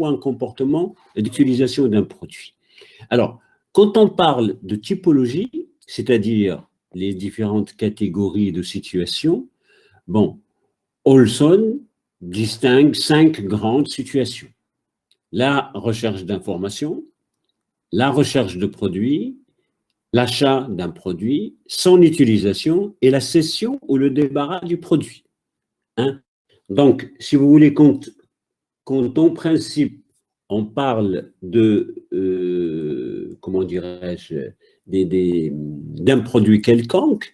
ou un comportement d'utilisation d'un produit. Alors, quand on parle de typologie, c'est-à-dire les différentes catégories de situations, bon, Olson distingue 5 grandes situations. La recherche d'informations, la recherche de produits, l'achat d'un produit, son utilisation et la cession ou le débarras du produit. Hein? Donc, si vous voulez, quand en principe, on parle de, comment dirais-je, d'un produit quelconque,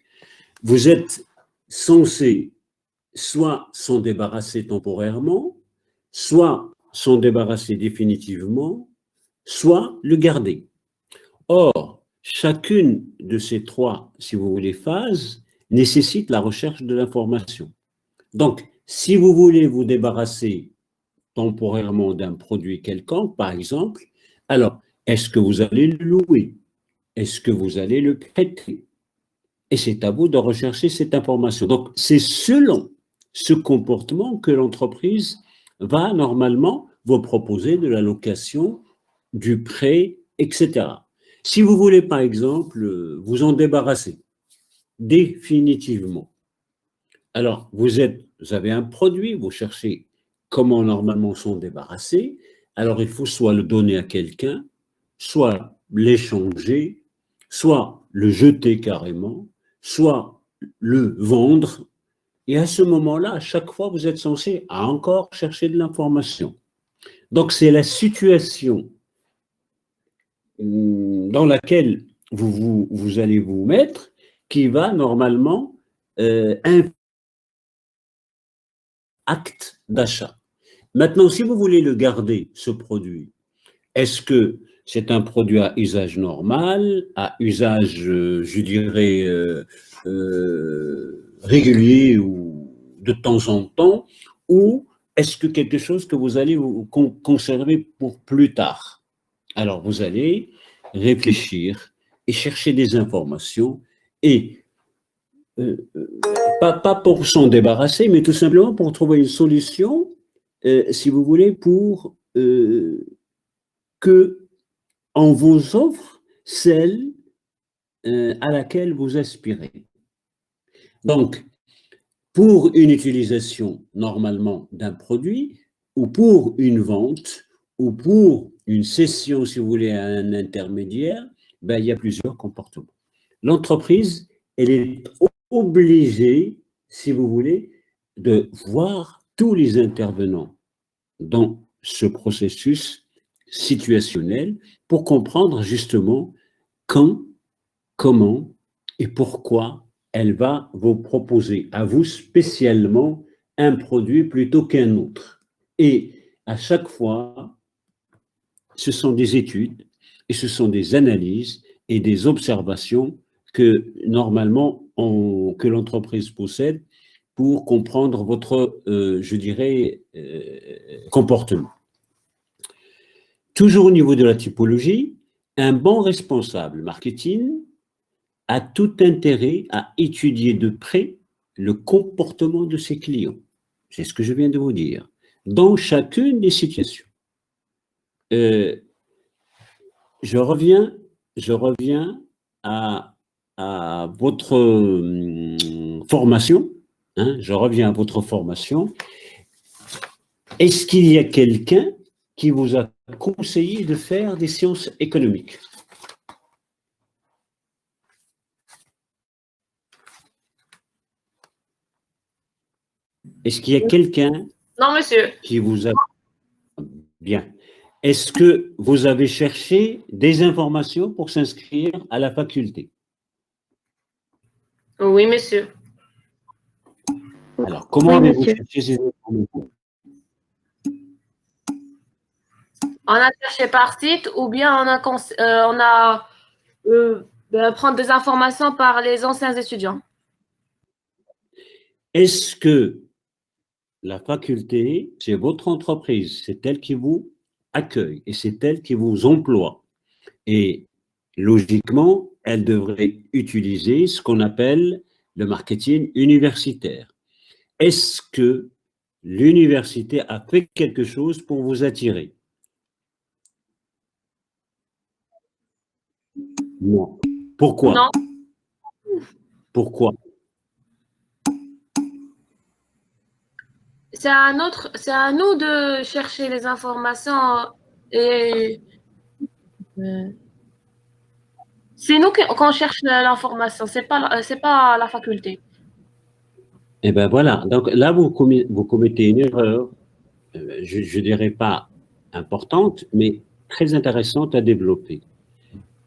vous êtes censé soit s'en débarrasser temporairement, soit s'en débarrasser définitivement, soit le garder. Or, chacune de ces trois, si vous voulez, phases nécessite la recherche de l'information. Donc, si vous voulez vous débarrasser temporairement d'un produit quelconque, par exemple, alors, est-ce que vous allez le louer? Est-ce que vous allez le prêter? Et c'est à vous de rechercher cette information. Donc, c'est selon ce comportement que l'entreprise va normalement vous proposer de la location, du prêt, etc. Si vous voulez, par exemple, vous en débarrasser définitivement, alors vous avez un produit, vous cherchez comment normalement s'en débarrasser, alors il faut soit le donner à quelqu'un, soit l'échanger, soit le jeter carrément, soit le vendre. Et à ce moment-là, à chaque fois, vous êtes censé encore chercher de l'information. Donc, c'est la situation dans laquelle vous allez vous mettre qui va normalement acte d'achat. Maintenant, si vous voulez le garder, ce produit, est-ce que c'est un produit à usage normal, à usage, je dirais, régulier ou de temps en temps, ou est-ce que quelque chose que vous allez vous conserver pour plus tard? Alors, vous allez réfléchir et chercher des informations et pas pour s'en débarrasser, mais tout simplement pour trouver une solution, si vous voulez, pour que on vous offre celle à laquelle vous aspirez. Donc, pour une utilisation normalement d'un produit, ou pour une vente, ou pour une cession, si vous voulez, à un intermédiaire, ben, il y a plusieurs comportements. L'entreprise, elle est obligée, si vous voulez, de voir tous les intervenants dans ce processus situationnel pour comprendre justement quand, comment et pourquoi elle va vous proposer à vous spécialement un produit plutôt qu'un autre. Et à chaque fois, ce sont des études et ce sont des analyses et des observations que normalement que l'entreprise possède pour comprendre votre, je dirais, comportement. Toujours au niveau de la typologie, un bon responsable marketing a tout intérêt à étudier de près le comportement de ses clients. C'est ce que je viens de vous dire. Dans chacune des situations. Je reviens à votre formation. Hein, je reviens à votre formation. Est-ce qu'il y a quelqu'un qui vous a conseillé de faire des sciences économiques? Est-ce qu'il y a quelqu'un Non, monsieur. Qui vous a... Bien. Est-ce que vous avez cherché des informations pour s'inscrire à la faculté? Oui, monsieur. Alors, comment avez-vous cherché ces informations? On a cherché par site ou bien on a prendre des informations par les anciens étudiants. Est-ce que la faculté, c'est votre entreprise, c'est elle qui vous accueille et c'est elle qui vous emploie. Et logiquement, elle devrait utiliser ce qu'on appelle le marketing universitaire. Est-ce que l'université a fait quelque chose pour vous attirer? Non. Pourquoi? Non. Pourquoi? C'est à nous de chercher les informations et c'est nous qu'on cherche l'information, c'est pas la faculté. Eh bien voilà, donc là, vous commettez une erreur, je ne dirais pas importante, mais très intéressante à développer.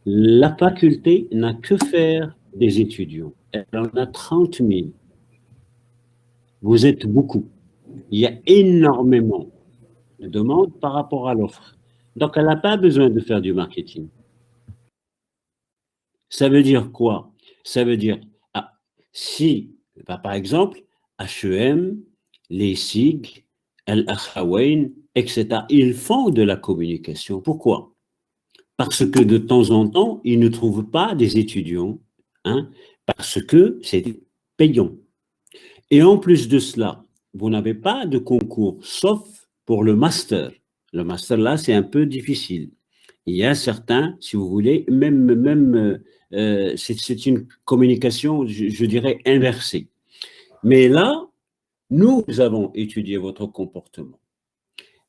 La faculté n'a que faire des étudiants. Elle en a 30 000. Vous êtes beaucoup. Il y a énormément de demandes par rapport à l'offre. Donc, elle n'a pas besoin de faire du marketing. Ça veut dire quoi? Ça veut dire, ah, si, bah, par exemple, H&M, les SIG, Al-Akhawain, etc., ils font de la communication. Pourquoi? Parce que de temps en temps, ils ne trouvent pas des étudiants, hein, parce que c'est payant. Et en plus de cela, vous n'avez pas de concours, sauf pour le master. Le master, là, c'est un peu difficile. Il y a certains, si vous voulez, c'est une communication, je dirais, inversée. Mais là, nous avons étudié votre comportement.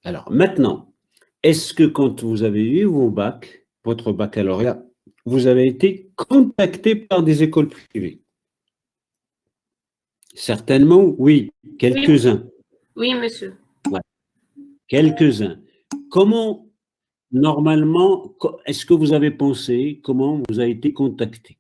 Alors maintenant, est-ce que quand vous avez eu votre baccalauréat, vous avez été contacté par des écoles privées? Certainement, oui, quelques-uns. Oui, monsieur. Ouais, quelques-uns. Comment, normalement, est-ce que vous avez pensé comment vous avez été contacté?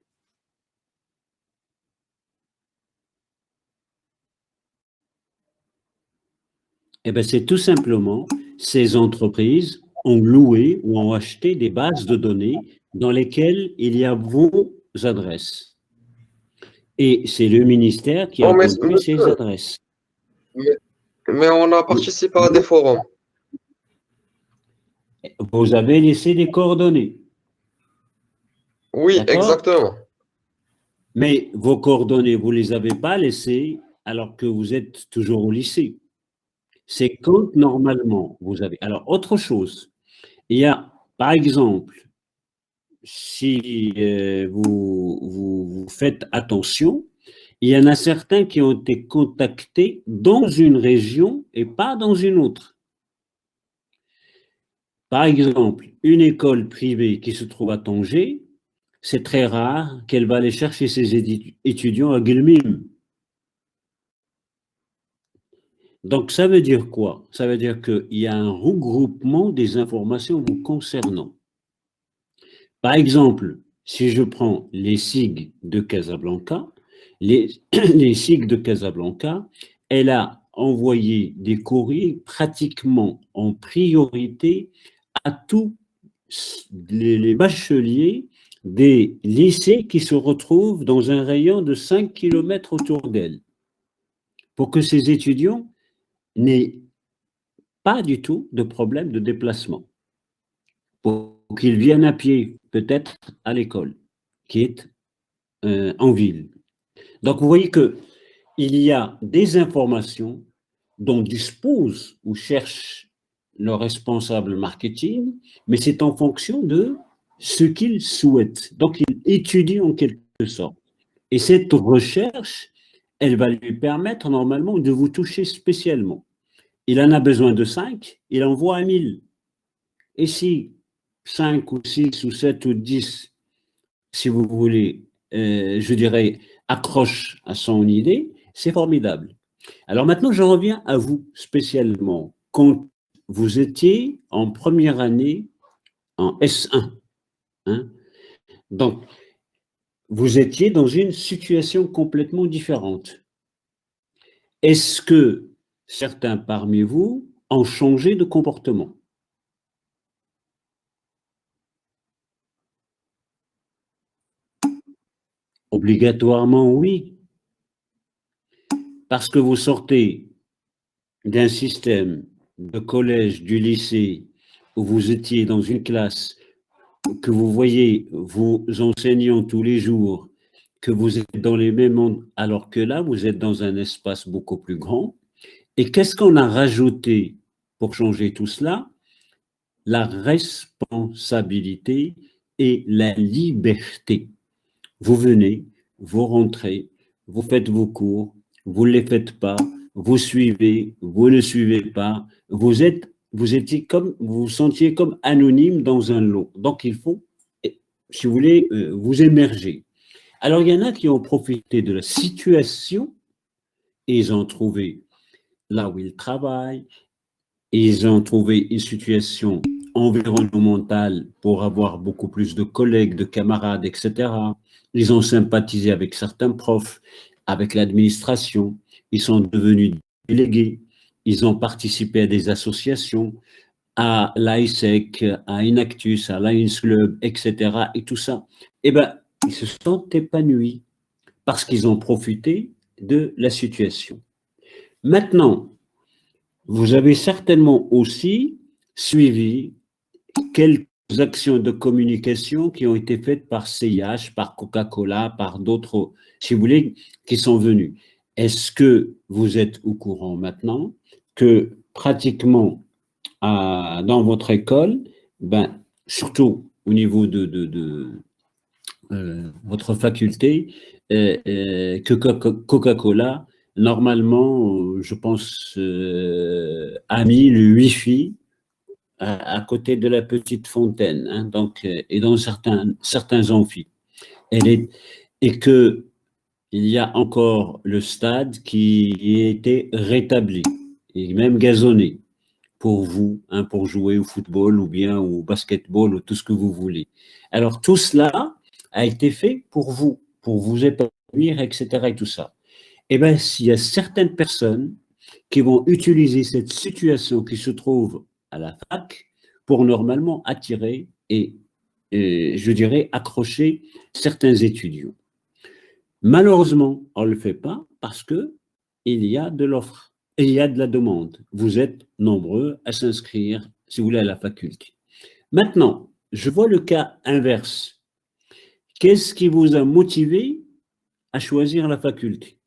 Eh bien, c'est tout simplement, ces entreprises ont loué ou ont acheté des bases de données dans lesquelles il y a vos adresses. Et c'est le ministère qui Oh, a mais, compris ces adresses. mais on a participé à des forums. Vous avez laissé des coordonnées. Oui, D'accord? exactement. Mais vos coordonnées, vous ne les avez pas laissées alors que vous êtes toujours au lycée. C'est quand normalement vous avez. Alors, autre chose, il y a, par exemple, si vous faites attention, il y en a certains qui ont été contactés dans une région et pas dans une autre. Par exemple, une école privée qui se trouve à Tanger, c'est très rare qu'elle va aller chercher ses étudiants à Guilmim. Donc, ça veut dire quoi? Ça veut dire qu'il y a un regroupement des informations vous concernant. Par exemple, si je prends les SIG de Casablanca, les SIG de Casablanca, elle a envoyé des courriers pratiquement en priorité à tous les bacheliers des lycées qui se retrouvent dans un rayon de 5 km autour d'elle, pour que ces étudiants n'aient pas du tout de problème de déplacement, pour qu'ils viennent à pied, peut-être à l'école, qui est en ville. Donc, vous voyez qu'il y a des informations dont dispose ou cherche le responsable marketing, mais c'est en fonction de ce qu'il souhaite. Donc, il étudie en quelque sorte. Et cette recherche, elle va lui permettre normalement de vous toucher spécialement. Il en a besoin de 5, il envoie à 1000. Et si 5 ou 6 ou 7 ou 10, si vous voulez, je dirais, accroche à son idée, c'est formidable. Alors maintenant, je reviens à vous spécialement. Quand vous étiez en première année en S1, hein, donc vous étiez dans une situation complètement différente. Est-ce que certains parmi vous ont changé de comportement? Obligatoirement, oui. Parce que vous sortez d'un système de collège, du lycée, où vous étiez dans une classe, que vous voyez vos enseignants tous les jours, que vous êtes dans les mêmes mondes, alors que là, vous êtes dans un espace beaucoup plus grand. Et qu'est-ce qu'on a rajouté pour changer tout cela? La responsabilité et la liberté. Vous venez, vous rentrez, vous faites vos cours, vous ne les faites pas, vous suivez, vous ne suivez pas, vous étiez comme, vous vous sentiez comme anonyme dans un lot. Donc, il faut, si vous voulez, vous émerger. Alors, il y en a qui ont profité de la situation, et ils ont trouvé là où ils travaillent, ils ont trouvé une situation environnementale pour avoir beaucoup plus de collègues, de camarades, etc. Ils ont sympathisé avec certains profs, avec l'administration, ils sont devenus délégués, ils ont participé à des associations, à l'AISEC, à Inactus, à Lions Club, etc. Et tout ça. Eh bien, ils se sont épanouis parce qu'ils ont profité de la situation. Maintenant, vous avez certainement aussi suivi quelques actions de communication qui ont été faites par CIH, par Coca-Cola, par d'autres, si vous voulez, qui sont venus. Est-ce que vous êtes au courant maintenant que pratiquement dans votre école, ben, surtout au niveau de votre faculté, que Coca-Cola, normalement, je pense, a mis le Wi-Fi à côté de la petite fontaine, hein, donc, et dans certains amphis. Et que il y a encore le stade qui a été rétabli, et même gazonné, pour vous, hein, pour jouer au football ou bien au basketball ou tout ce que vous voulez. Alors, tout cela a été fait pour vous épanouir, etc. et tout ça. Eh bien, s'il y a certaines personnes qui vont utiliser cette situation qui se trouve à la fac pour normalement attirer et je dirais, accrocher certains étudiants. Malheureusement, on ne le fait pas parce qu'il y a de l'offre et il y a de la demande. Vous êtes nombreux à s'inscrire, si vous voulez, à la faculté. Maintenant, je vois le cas inverse. Qu'est-ce qui vous a motivé à choisir la faculté?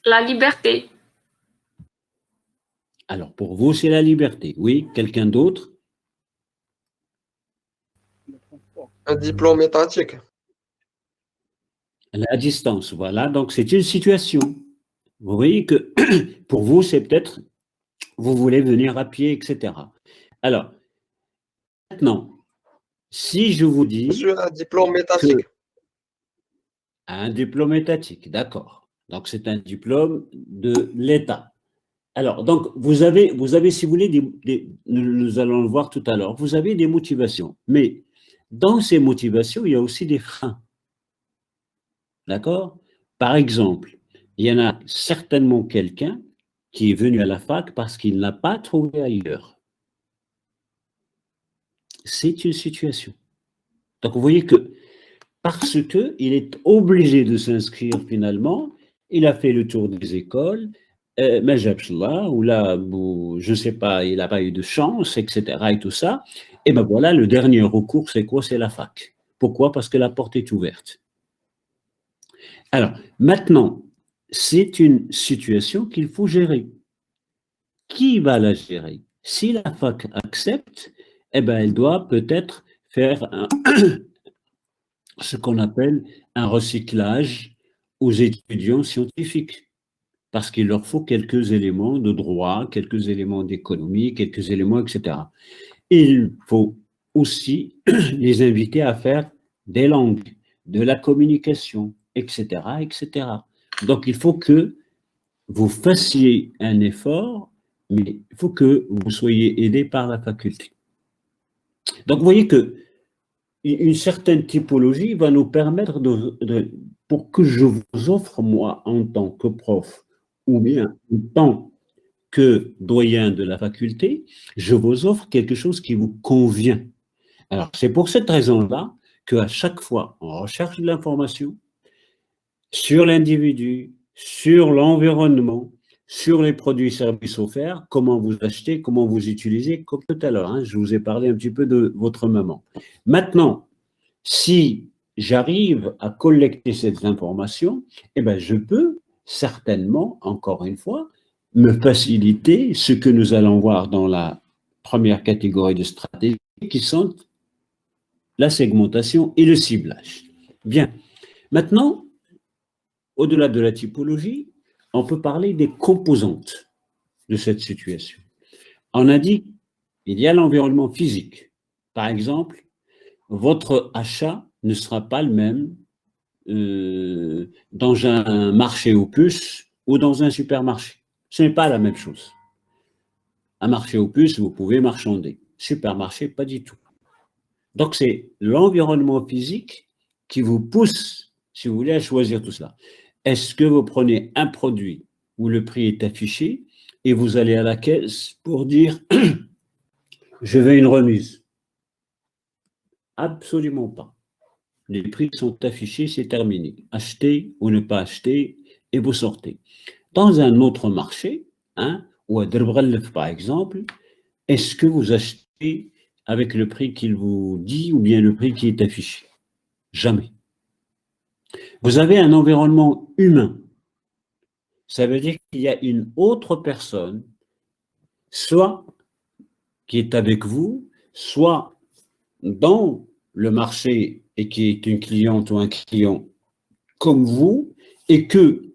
La liberté. Alors, pour vous, c'est la liberté. Oui, quelqu'un d'autre? Un diplôme étatique. La distance, voilà. Donc, c'est une situation. Vous voyez que pour vous, c'est peut-être, vous voulez venir à pied, etc. Alors, maintenant, si je vous dis Monsieur, un diplôme étatique. un diplôme étatique, d'accord. Donc, c'est un diplôme de l'État. Alors, donc, vous avez, si vous voulez, nous allons le voir tout à l'heure, vous avez des motivations. Mais dans ces motivations, il y a aussi des freins. D'accord? Par exemple, il y en a certainement quelqu'un qui est venu à la fac parce qu'il n'a pas trouvé ailleurs. C'est une situation. Donc, vous voyez que parce qu'il est obligé de s'inscrire finalement, il a fait le tour des écoles, ou là, je ne sais pas, il n'a pas eu de chance, etc. et tout ça. Et ben voilà, le dernier recours, c'est quoi? C'est la fac. Pourquoi? Parce que la porte est ouverte. Alors, maintenant, c'est une situation qu'il faut gérer. Qui va la gérer? Si la fac accepte, eh ben, elle doit peut-être faire ce qu'on appelle un recyclage aux étudiants scientifiques, parce qu'il leur faut quelques éléments de droit, quelques éléments d'économie, quelques éléments, etc. Il faut aussi les inviter à faire des langues, de la communication, etc., etc. Donc, il faut que vous fassiez un effort, mais il faut que vous soyez aidé par la faculté. Donc, vous voyez que une certaine typologie va nous permettre pour que je vous offre, moi, en tant que prof, ou bien en tant que doyen de la faculté, je vous offre quelque chose qui vous convient. Alors, c'est pour cette raison-là qu'à chaque fois, on recherche de l'information sur l'individu, sur l'environnement, sur les produits et services offerts, comment vous achetez, comment vous utilisez, comme tout à l'heure, hein, je vous ai parlé un petit peu de votre maman. Maintenant, si j'arrive à collecter cette information, eh ben, je peux certainement, encore une fois, me faciliter ce que nous allons voir dans la première catégorie de stratégie, qui sont la segmentation et le ciblage. Bien. Maintenant, au-delà de la typologie, on peut parler des composantes de cette situation. On a dit, il y a l'environnement physique. Par exemple, votre achat ne sera pas le même dans un marché aux puces ou dans un supermarché. Ce n'est pas la même chose. Un marché aux puces, vous pouvez marchander. Supermarché, pas du tout. Donc, c'est l'environnement physique qui vous pousse, si vous voulez, à choisir tout cela. Est-ce que vous prenez un produit où le prix est affiché et vous allez à la caisse pour dire « je veux une remise ». Absolument pas. Les prix sont affichés, c'est terminé. Acheter ou ne pas acheter, et vous sortez. Dans un autre marché, ou à Derbrelef par exemple, est-ce que vous achetez avec le prix qu'il vous dit ou bien le prix qui est affiché? Jamais. Vous avez un environnement humain. Ça veut dire qu'il y a une autre personne, soit qui est avec vous, soit dans le marché et qui est une cliente ou un client comme vous, et que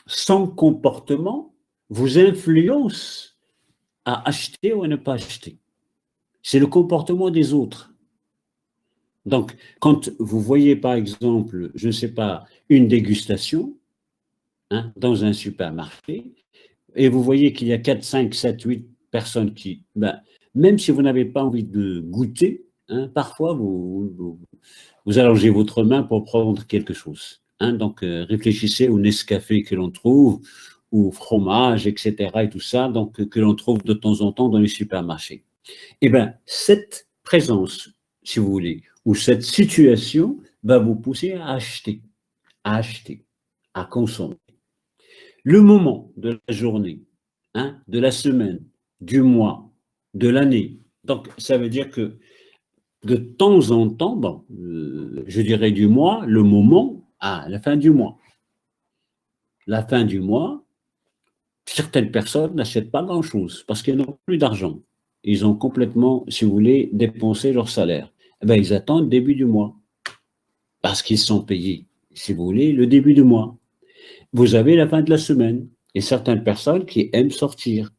son comportement vous influence à acheter ou à ne pas acheter. C'est le comportement des autres. Donc, quand vous voyez par exemple, je ne sais pas, une dégustation dans un supermarché, et vous voyez qu'il y a 4, 5, 7, 8 personnes qui, même si vous n'avez pas envie de goûter, parfois vous allongez votre main pour prendre quelque chose. Donc, réfléchissez au Nescafé que l'on trouve, ou fromage, etc. et tout ça, donc que l'on trouve de temps en temps dans les supermarchés. Eh bien, cette présence, si vous voulez, ou cette situation va vous pousser à acheter, à consommer. Le moment de la journée, de la semaine, du mois, de l'année. Donc, ça veut dire que de temps en temps, je dirais du mois, le moment, la fin du mois. La fin du mois, certaines personnes n'achètent pas grand-chose parce qu'elles n'ont plus d'argent. Ils ont complètement, si vous voulez, dépensé leur salaire. Eh bien, ils attendent le début du mois parce qu'ils sont payés, si vous voulez, le début du mois. Vous avez la fin de la semaine et certaines personnes qui aiment sortir.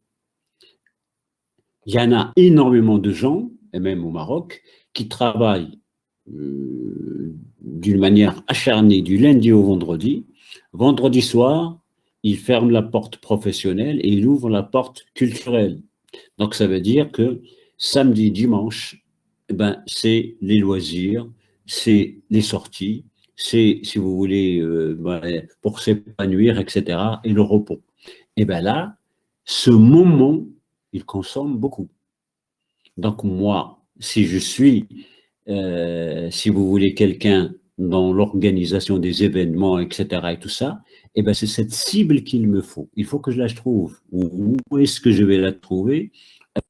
Il y en a énormément de gens, et même au Maroc, qui travaillent d'une manière acharnée du lundi au vendredi. Vendredi soir, ils ferment la porte professionnelle et ils ouvrent la porte culturelle. Donc, ça veut dire que samedi, dimanche, c'est les loisirs, c'est les sorties, c'est, si vous voulez, pour s'épanouir, etc., et le repos. Et bien là, ce moment, il consomme beaucoup. Donc, moi, si je suis, si vous voulez, quelqu'un dans l'organisation des événements, etc., et tout ça, eh ben, c'est cette cible qu'il me faut. Il faut que je la trouve. Où est-ce que je vais la trouver?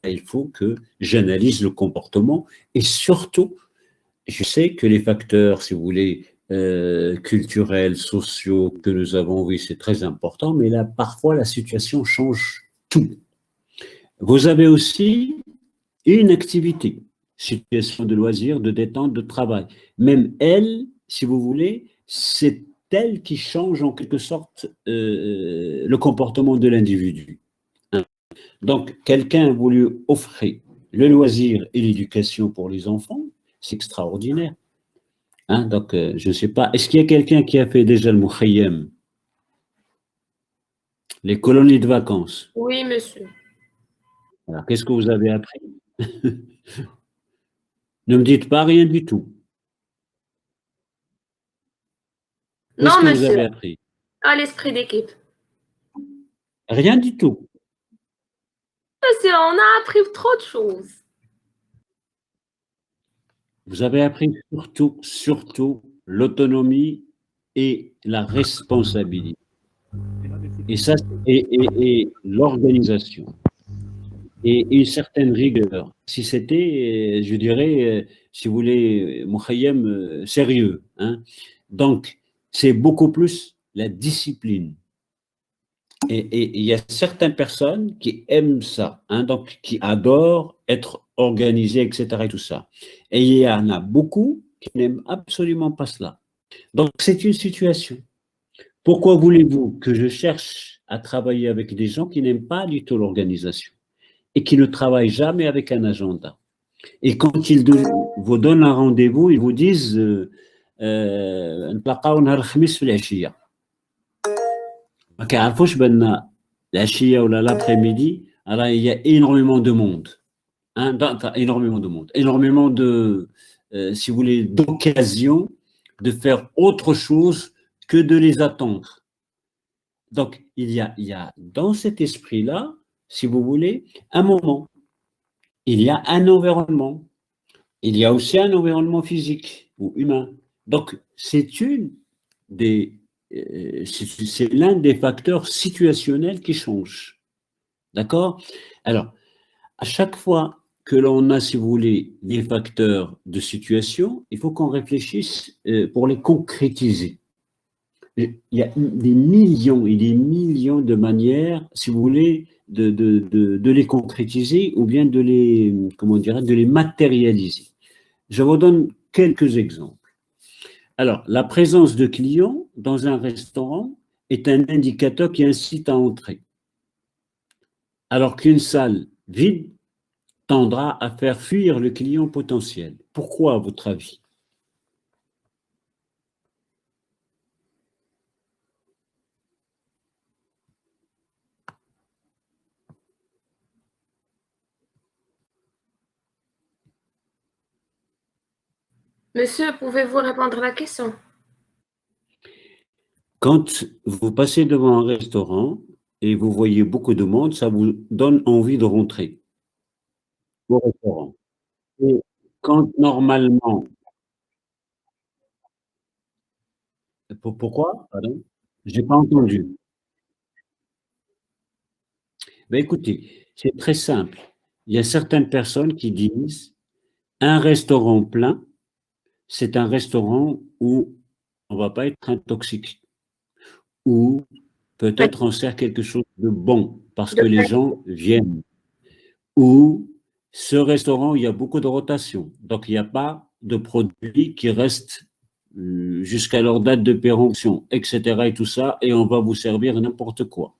Il faut que j'analyse le comportement et surtout, je sais que les facteurs, si vous voulez, culturels, sociaux que nous avons, oui, c'est très important, mais là, parfois, la situation change tout. Vous avez aussi une activité, situation de loisir, de détente, de travail. Même elle, si vous voulez, c'est elle qui change en quelque sorte le comportement de l'individu. Donc, quelqu'un a voulu offrir le loisir et l'éducation pour les enfants, c'est extraordinaire. Donc, je ne sais pas, est-ce qu'il y a quelqu'un qui a fait déjà le Mukhayyam, les colonies de vacances? Oui, monsieur. Alors, qu'est-ce que vous avez appris? Ne me dites pas rien du tout. Qu'est-ce que vous avez appris? À l'esprit d'équipe. Rien du tout. Monsieur, on a appris trop de choses. Vous avez appris surtout l'autonomie et la responsabilité. Et ça, et l'organisation. Et une certaine rigueur. Si c'était, je dirais, si vous voulez, Mukhayyam sérieux. Donc, c'est beaucoup plus la discipline. Et il y a certaines personnes qui aiment ça, hein, donc qui adorent être organisées, etc. et tout ça. Et il y en a beaucoup qui n'aiment absolument pas cela. Donc, c'est une situation. Pourquoi voulez-vous que je cherche à travailler avec des gens qui n'aiment pas du tout l'organisation et qui ne travaillent jamais avec un agenda? Et quand ils vous donnent un rendez-vous, ils vous disent نتلاقاو نهار الخميس في العشية. ما كيعرفوش بأن العشية ولا l'après-midi, alors il y a énormément de monde. Hein, enfin, énormément de monde. Énormément de, si vous voulez, d'occasions de faire autre chose que de les attendre. Donc, il y a dans cet esprit-là, si vous voulez, un moment. Il y a un environnement. Il y a aussi un environnement physique ou humain. Donc, c'est l'un des facteurs situationnels qui changent. D'accord? Alors, à chaque fois que l'on a, si vous voulez, des facteurs de situation, il faut qu'on réfléchisse pour les concrétiser. Il y a des millions et des millions de manières, si vous voulez, de les concrétiser ou bien de les, comment dirais, de les matérialiser. Je vous donne quelques exemples. Alors, la présence de clients dans un restaurant est un indicateur qui incite à entrer. Alors qu'une salle vide tendra à faire fuir le client potentiel. Pourquoi, à votre avis? Monsieur, pouvez-vous répondre à la question? Quand vous passez devant un restaurant et vous voyez beaucoup de monde, ça vous donne envie de rentrer au restaurant. Et quand normalement, pourquoi? Pardon? Je n'ai pas entendu. Ben écoutez, c'est très simple. Il y a certaines personnes qui disent un restaurant plein, c'est un restaurant où on ne va pas être intoxiqué, où peut-être on sert quelque chose de bon parce que les gens viennent, où ce restaurant, il y a beaucoup de rotation, donc il n'y a pas de produits qui restent jusqu'à leur date de péremption, etc. et tout ça, et on va vous servir n'importe quoi.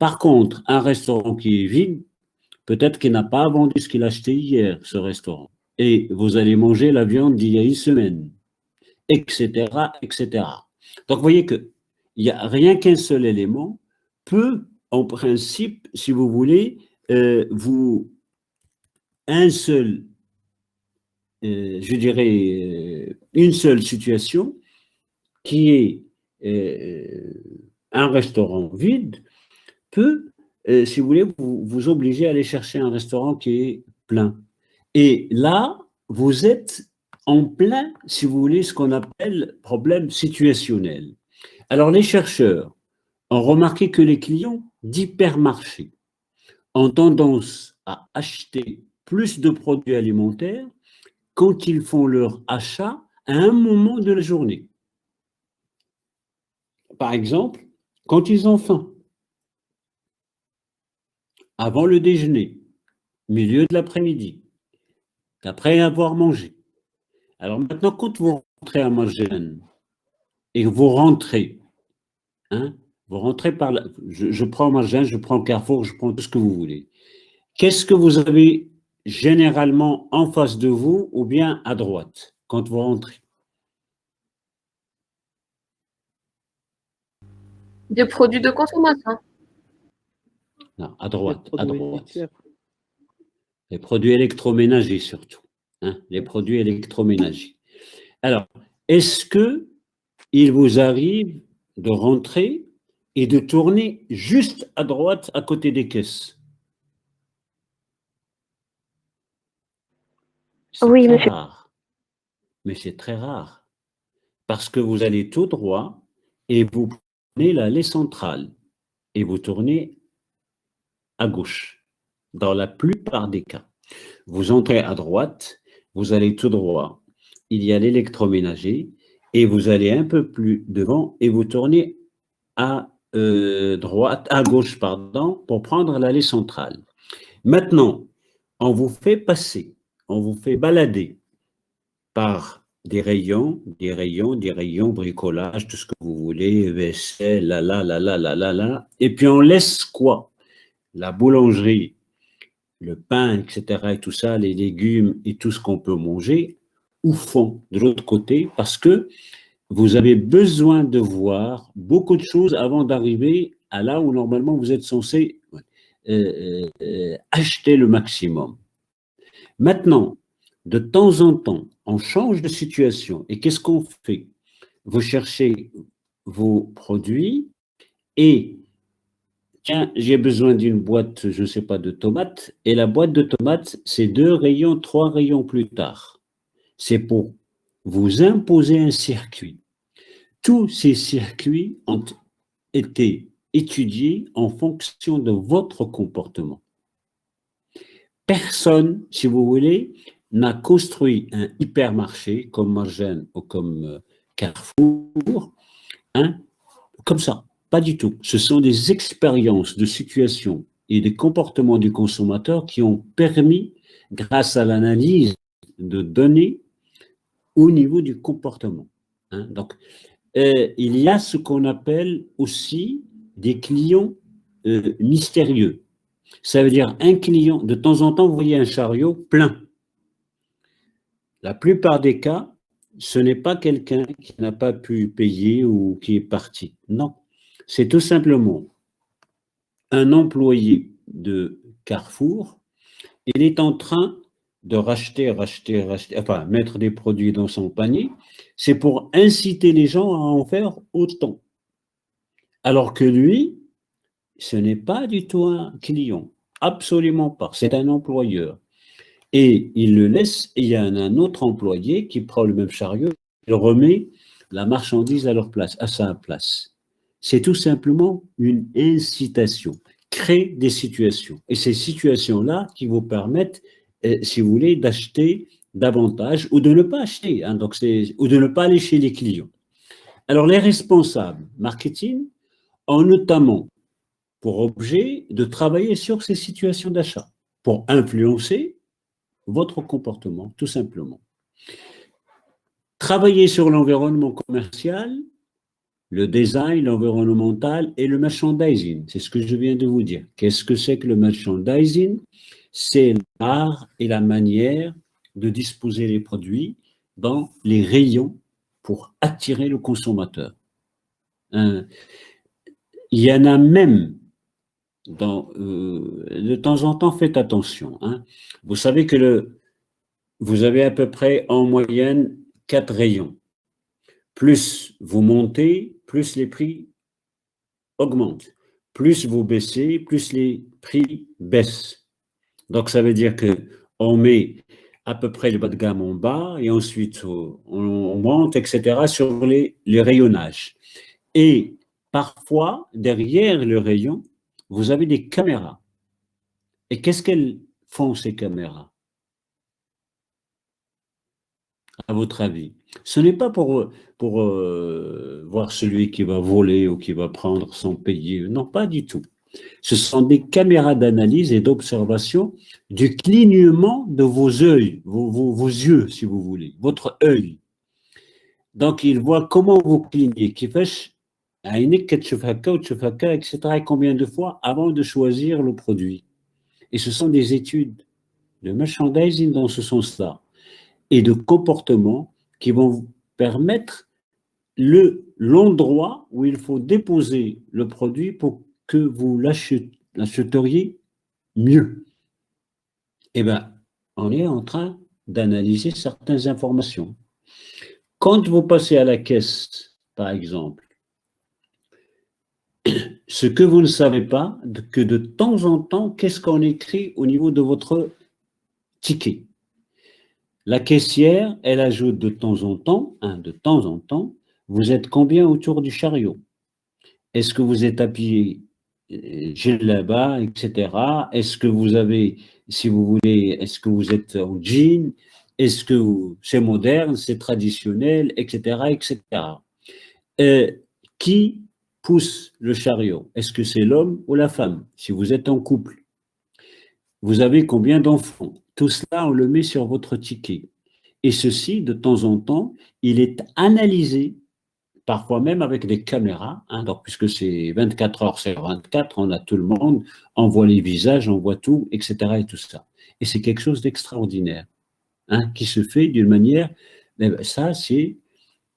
Par contre, un restaurant qui est vide, peut-être qu'il n'a pas vendu ce qu'il a acheté hier, ce restaurant. Et vous allez manger la viande d'il y a une semaine, etc., etc. Donc, vous voyez qu'il n'y a rien qu'un seul élément peut, en principe, si vous voulez, je dirais, une seule situation qui est un restaurant vide peut, si vous voulez, vous obliger à aller chercher un restaurant qui est plein. Et là, vous êtes en plein, si vous voulez, ce qu'on appelle problème situationnel. Alors, les chercheurs ont remarqué que les clients d'hypermarchés ont tendance à acheter plus de produits alimentaires quand ils font leur achat à un moment de la journée. Par exemple, quand ils ont faim, avant le déjeuner, milieu de l'après-midi, après avoir mangé. Alors maintenant, quand vous rentrez à Marjane et que vous rentrez, hein, vous rentrez par là, je prends Marjane, je prends Carrefour, je prends tout ce que vous voulez. Qu'est-ce que vous avez généralement en face de vous ou bien à droite quand vous rentrez? Des produits de consommation. Non, à droite, à droite. Les produits électroménagers surtout, hein, les produits électroménagers. Alors, est-ce que il vous arrive de rentrer et de tourner juste à droite à côté des caisses? Oui, monsieur. Rare. Mais c'est très rare. Parce que vous allez tout droit et vous prenez l'allée centrale et vous tournez à gauche, dans la plupart des cas. Vous entrez à droite, vous allez tout droit, il y a l'électroménager et vous allez un peu plus devant et vous tournez à à gauche, pardon, pour prendre l'allée centrale. Maintenant, on vous fait passer, on vous fait balader par des rayons, bricolage, tout ce que vous voulez, vaisselle, là. Et puis on laisse quoi? La boulangerie, le pain, etc. et tout ça, les légumes et tout ce qu'on peut manger au fond, de l'autre côté, parce que vous avez besoin de voir beaucoup de choses avant d'arriver à là où normalement vous êtes censé acheter le maximum. Maintenant, de temps en temps, on change de situation. Et qu'est-ce qu'on fait? Vous cherchez vos produits et, tiens, j'ai besoin d'une boîte, je ne sais pas, de tomates. Et la boîte de tomates, c'est 2 rayons, 3 rayons plus tard. C'est pour vous imposer un circuit. Tous ces circuits ont été étudiés en fonction de votre comportement. Personne, si vous voulez, n'a construit un hypermarché comme Marjane ou comme Carrefour, comme ça, pas du tout. Ce sont des expériences de situation et des comportements du consommateur qui ont permis, grâce à l'analyse de données, au niveau du comportement. Donc, il y a ce qu'on appelle aussi des clients mystérieux. Ça veut dire un client, de temps en temps, vous voyez un chariot plein. La plupart des cas, ce n'est pas quelqu'un qui n'a pas pu payer ou qui est parti. Non, c'est tout simplement un employé de Carrefour. Il est en train de racheter, enfin, mettre des produits dans son panier. C'est pour inciter les gens à en faire autant. Alors que lui, ce n'est pas du tout un client. Absolument pas. C'est un employeur. Et il le laisse, et il y a un autre employé qui prend le même chariot, il remet la marchandise à leur place, à sa place. C'est tout simplement une incitation. Créer des situations. Et ces situations-là qui vous permettent, si vous voulez, d'acheter davantage ou de ne pas acheter, ou de ne pas aller chez les clients. Alors, les responsables marketing ont notamment pour objet de travailler sur ces situations d'achat, pour influencer votre comportement, tout simplement. Travailler sur l'environnement commercial, le design, l'environnemental et le merchandising. C'est ce que je viens de vous dire. Qu'est-ce que c'est que le merchandising? C'est l'art et la manière de disposer les produits dans les rayons pour attirer le consommateur. Il y en a même de temps en temps, faites attention. Vous savez que vous avez à peu près en moyenne 4 rayons. Plus vous montez, plus les prix augmentent. Plus vous baissez, plus les prix baissent. Donc, ça veut dire qu'on met à peu près le bas de gamme en bas et ensuite on monte, etc. sur les rayonnages. Et parfois, derrière le rayon, vous avez des caméras. Et qu'est-ce qu'elles font, ces caméras, à votre avis? Ce n'est pas pour voir celui qui va voler ou qui va prendre sans payer. Non, pas du tout. Ce sont des caméras d'analyse et d'observation du clignement de vos yeux, vos yeux, si vous voulez, votre œil. Donc, ils voient comment vous clignez, etc. Et combien de fois avant de choisir le produit. Et ce sont des études de merchandising dans ce sens-là et de comportement qui vont vous permettre l'endroit où il faut déposer le produit pour que vous l'achèteriez mieux. Eh bien, on est en train d'analyser certaines informations. Quand vous passez à la caisse, par exemple, ce que vous ne savez pas, que de temps en temps, qu'est-ce qu'on écrit au niveau de votre ticket? La caissière, elle ajoute de temps en temps, vous êtes combien autour du chariot? Est-ce que vous êtes habillé là-bas, etc. Est-ce que vous avez, si vous voulez, est-ce que vous êtes en jean? Est-ce que c'est moderne, c'est traditionnel, etc., etc. Qui pousse le chariot? Est-ce que c'est l'homme ou la femme? Si vous êtes en couple, vous avez combien d'enfants? Tout cela, on le met sur votre ticket. Et ceci, de temps en temps, il est analysé, parfois même avec des caméras, hein, donc puisque c'est 24 heures sur 24, on a tout le monde, on voit les visages, on voit tout, etc. et tout ça. Et c'est quelque chose d'extraordinaire, hein, qui se fait d'une manière, ça c'est,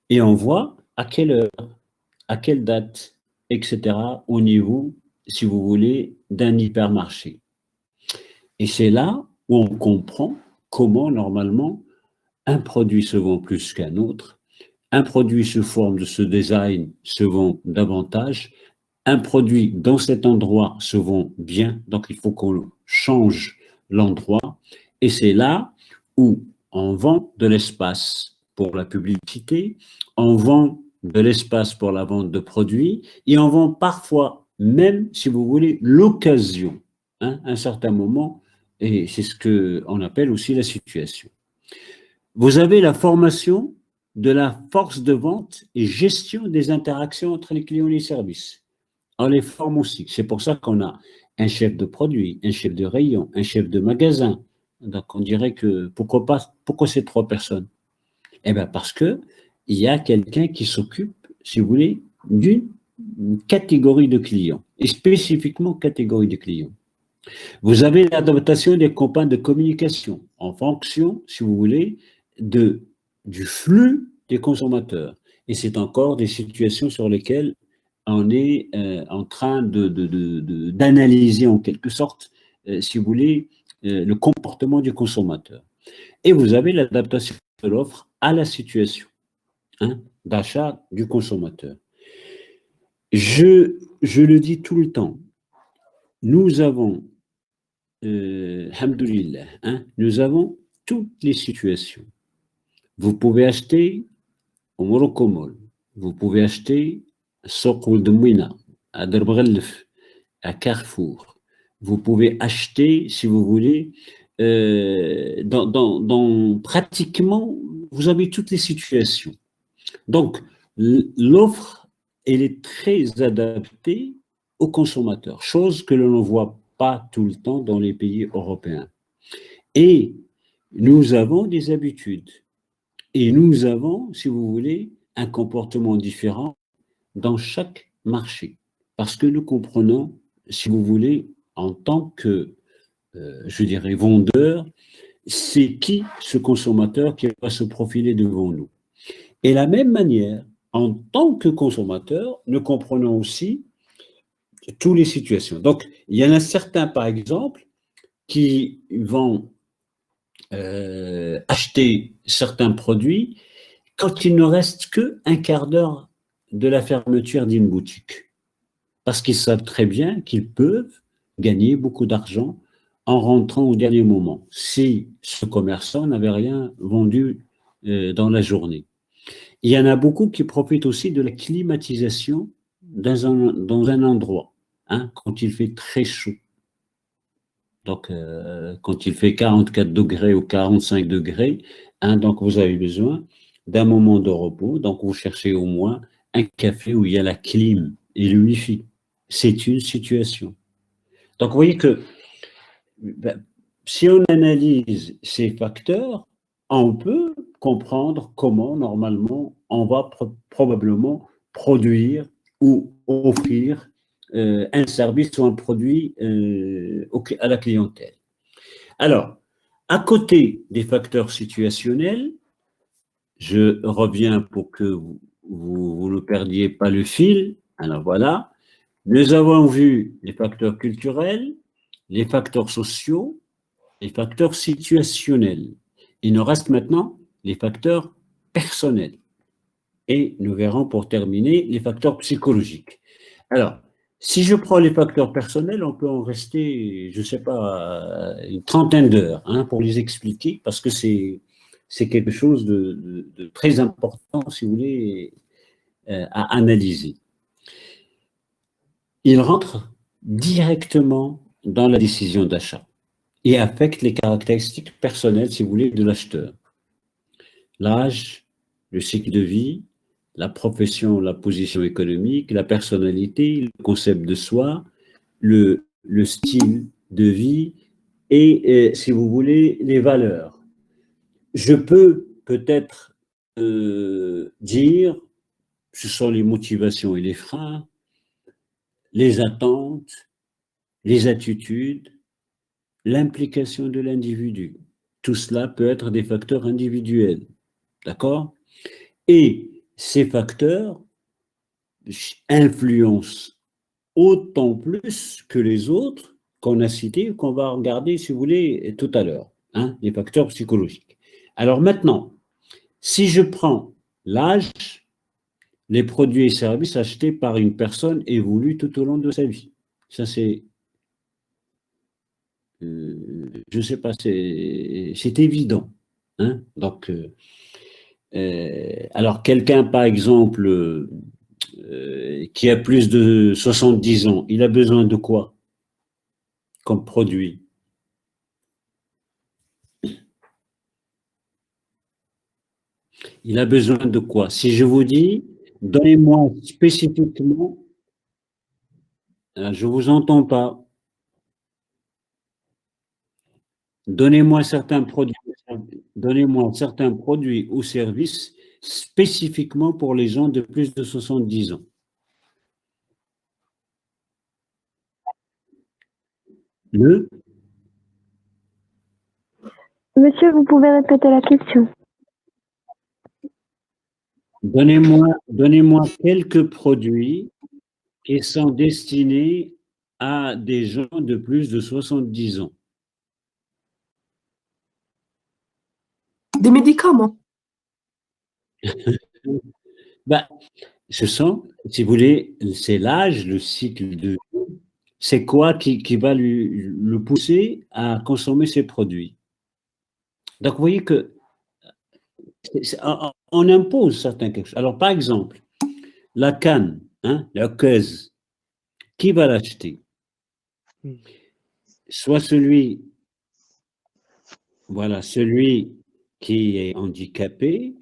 et on voit à quelle heure, à quelle date, etc. au niveau, si vous voulez, d'un hypermarché. Et c'est là où on comprend comment, normalement, un produit se vend plus qu'un autre, un produit se forme de ce design, se vend davantage, un produit dans cet endroit se vend bien, donc il faut qu'on change l'endroit, et c'est là où on vend de l'espace pour la publicité, on vend de l'espace pour la vente de produits, et on vend parfois même, si vous voulez, l'occasion, hein, à un certain moment, et c'est ce qu'on appelle aussi la situation. Vous avez la formation de la force de vente et gestion des interactions entre les clients et les services. On les forme aussi. C'est pour ça qu'on a un chef de produit, un chef de rayon, un chef de magasin. Donc on dirait que pourquoi ces 3 personnes? Eh bien parce que il y a quelqu'un qui s'occupe, si vous voulez, d'une catégorie de clients, et spécifiquement catégorie de clients. Vous avez l'adaptation des campagnes de communication en fonction, si vous voulez, du flux des consommateurs. Et c'est encore des situations sur lesquelles on est en train d'analyser en quelque sorte, si vous voulez, le comportement du consommateur. Et vous avez l'adaptation de l'offre à la situation, hein, d'achat du consommateur. Je le dis tout le temps, nous avons, alhamdoulilah, hein, nous avons toutes les situations. Vous pouvez acheter au Morocco Mall, vous pouvez acheter à Souk Ould Mouina, à Derbrelef, à Carrefour. Vous pouvez acheter, si vous voulez, dans pratiquement, vous avez toutes les situations. Donc, l'offre, elle est très adaptée aux consommateurs, chose que l'on ne voit pas tout le temps dans les pays européens. Et nous avons des habitudes. Et nous avons, si vous voulez, un comportement différent dans chaque marché. Parce que nous comprenons, si vous voulez, en tant que, je dirais, vendeur, c'est qui ce consommateur qui va se profiler devant nous. Et de la même manière, en tant que consommateur, nous comprenons aussi toutes les situations. Donc, il y en a certains, par exemple, qui vont acheter certains produits quand il ne reste qu'un quart d'heure de la fermeture d'une boutique. Parce qu'ils savent très bien qu'ils peuvent gagner beaucoup d'argent en rentrant au dernier moment, si ce commerçant n'avait rien vendu dans la journée. Il y en a beaucoup qui profitent aussi de la climatisation dans un endroit, hein, quand il fait très chaud. Donc, quand il fait 44 degrés ou 45 degrés, hein, donc vous avez besoin d'un moment de repos. Donc, vous cherchez au moins un café où il y a la clim et le wifi. C'est une situation. Donc, vous voyez que si on analyse ces facteurs, on peut comprendre comment, normalement, on va probablement produire ou offrir un service ou un produit à la clientèle. Alors, à côté des facteurs situationnels, je reviens pour que vous ne perdiez pas le fil. Alors voilà, nous avons vu les facteurs culturels, les facteurs sociaux, les facteurs situationnels. Il nous reste maintenant les facteurs personnels. Et nous verrons pour terminer les facteurs psychologiques. Alors, si je prends les facteurs personnels, on peut en rester, je ne sais pas, une trentaine d'heures, hein, pour les expliquer, parce que c'est quelque chose de très important, si vous voulez, à analyser. Il rentre directement dans la décision d'achat et affecte les caractéristiques personnelles, si vous voulez, de l'acheteur. L'âge, le cycle de vie, la profession, la position économique, la personnalité, le concept de soi, le style de vie et, si vous voulez, les valeurs. Je peux peut-être dire, ce sont les motivations et les freins, les attentes, les attitudes, l'implication de l'individu. Tout cela peut être des facteurs individuels, d'accord? Et ces facteurs influencent autant plus que les autres qu'on a cités, qu'on va regarder, si vous voulez, tout à l'heure, hein, les facteurs psychologiques. Alors maintenant, si je prends l'âge, les produits et services achetés par une personne évoluent tout au long de sa vie. Ça, c'est, je ne sais pas, c'est évident. Hein. Donc, alors, quelqu'un, par exemple, qui a plus de 70 ans, il a besoin de quoi comme produit? Il a besoin de quoi? Si je vous dis, donnez-moi spécifiquement, je ne vous entends pas, donnez-moi certains produits ou services spécifiquement pour les gens de plus de 70 ans. Monsieur, vous pouvez répéter la question. Donnez-moi quelques produits qui sont destinés à des gens de plus de 70 ans. Des médicaments. Ben, ce sont, si vous voulez, c'est l'âge, le cycle de vie. C'est quoi qui va le pousser à consommer ces produits? Donc, vous voyez que on impose certains quelque chose. Alors, par exemple, la canne, hein, la caisse, qui va l'acheter? Soit celui qui est handicapé,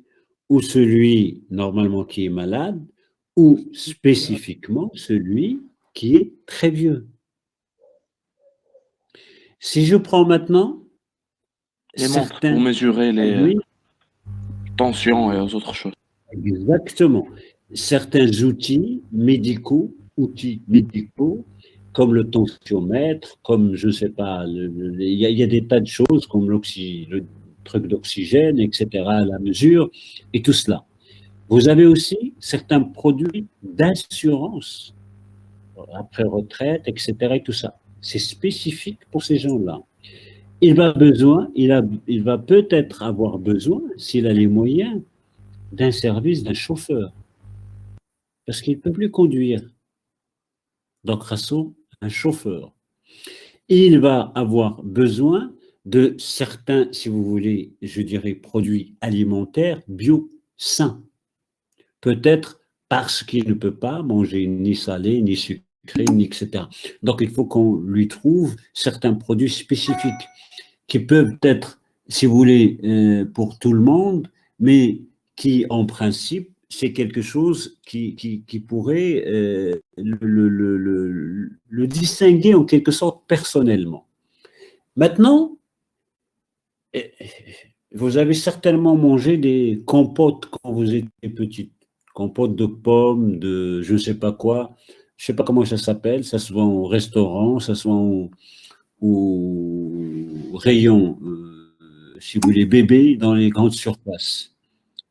ou celui normalement qui est malade, ou spécifiquement celui qui est très vieux. Si je prends maintenant les montres pour mesurer les tensions et autres choses. Exactement. Certains outils médicaux, comme le tensiomètre, comme je ne sais pas, il y a des tas de choses comme le truc d'oxygène, etc., la mesure, et tout cela. Vous avez aussi certains produits d'assurance, après retraite, etc., et tout ça. C'est spécifique pour ces gens-là. Il va peut-être avoir besoin, s'il a les moyens, d'un service d'un chauffeur, parce qu'il ne peut plus conduire. Donc, Rasso, un chauffeur. Il va avoir besoin de certains, si vous voulez, je dirais, produits alimentaires bio, sains. Peut-être parce qu'il ne peut pas manger ni salé, ni sucré, ni etc. Donc, il faut qu'on lui trouve certains produits spécifiques qui peuvent être, si vous voulez, pour tout le monde, mais qui, en principe, c'est quelque chose qui pourrait le distinguer en quelque sorte personnellement. Maintenant, vous avez certainement mangé des compotes quand vous étiez petite. Compotes de pommes, de je ne sais pas quoi, je ne sais pas comment ça s'appelle, ça se vend au restaurant, ça se vend au rayon, si vous voulez, bébé, dans les grandes surfaces.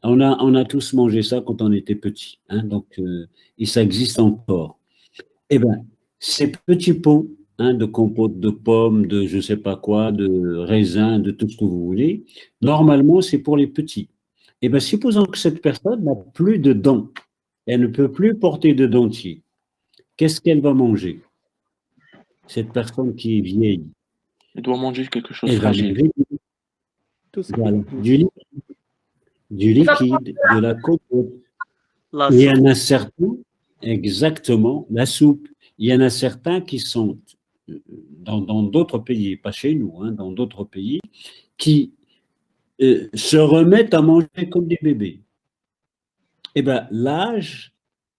On a tous mangé ça quand on était petit, hein, donc, et ça existe encore. Eh bien, ces petits pots, hein, de compote de pommes, de je ne sais pas quoi, de raisins, de tout ce que vous voulez, normalement, c'est pour les petits. Eh bien, supposons que cette personne n'a plus de dents, elle ne peut plus porter de dentier. Qu'est-ce qu'elle va manger? Cette personne qui est vieille. Elle doit manger quelque chose de Elle va fragile. Voilà, du liquide, de la compote. Il y en a certains, exactement, la soupe. Il y en a certains qui sont dans d'autres pays, pas chez nous, hein, dans d'autres pays, qui se remettent à manger comme des bébés. Eh bien, l'âge,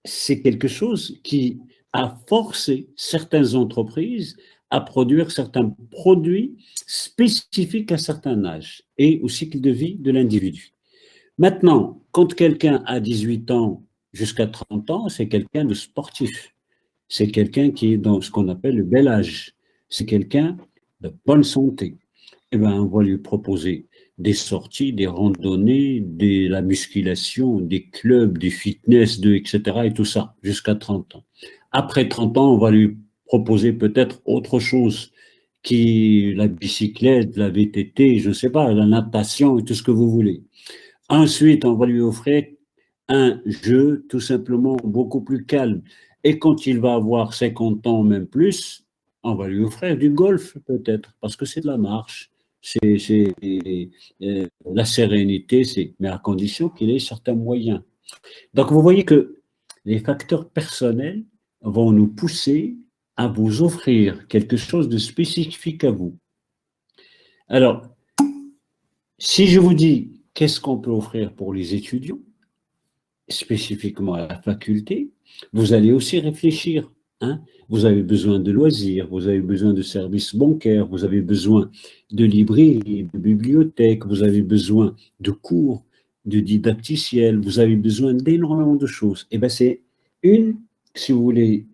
c'est quelque chose qui a forcé certaines entreprises à produire certains produits spécifiques à certains âges et au cycle de vie de l'individu. Maintenant, quand quelqu'un a 18 ans jusqu'à 30 ans, c'est quelqu'un de sportif. C'est quelqu'un qui est dans ce qu'on appelle le bel âge. C'est quelqu'un de bonne santé. Eh bien, on va lui proposer des sorties, des randonnées, la musculation, des clubs, des fitness, etc. et tout ça, jusqu'à 30 ans. Après 30 ans, on va lui proposer peut-être autre chose, la bicyclette, la VTT, je ne sais pas, la natation et tout ce que vous voulez. Ensuite, on va lui offrir un jeu tout simplement beaucoup plus calme. Et quand il va avoir 50 ans, même plus, on va lui offrir du golf peut-être, parce que c'est de la marche, c'est la sérénité, mais à condition qu'il ait certains moyens. Donc vous voyez que les facteurs personnels vont nous pousser à vous offrir quelque chose de spécifique à vous. Alors, si je vous dis qu'est-ce qu'on peut offrir pour les étudiants, spécifiquement à la faculté, vous allez aussi réfléchir. Hein? Vous avez besoin de loisirs, vous avez besoin de services bancaires, vous avez besoin de librairies, de bibliothèques, vous avez besoin de cours, de didacticiels, vous avez besoin d'énormément de choses. Et bien c'est une, si vous voulez,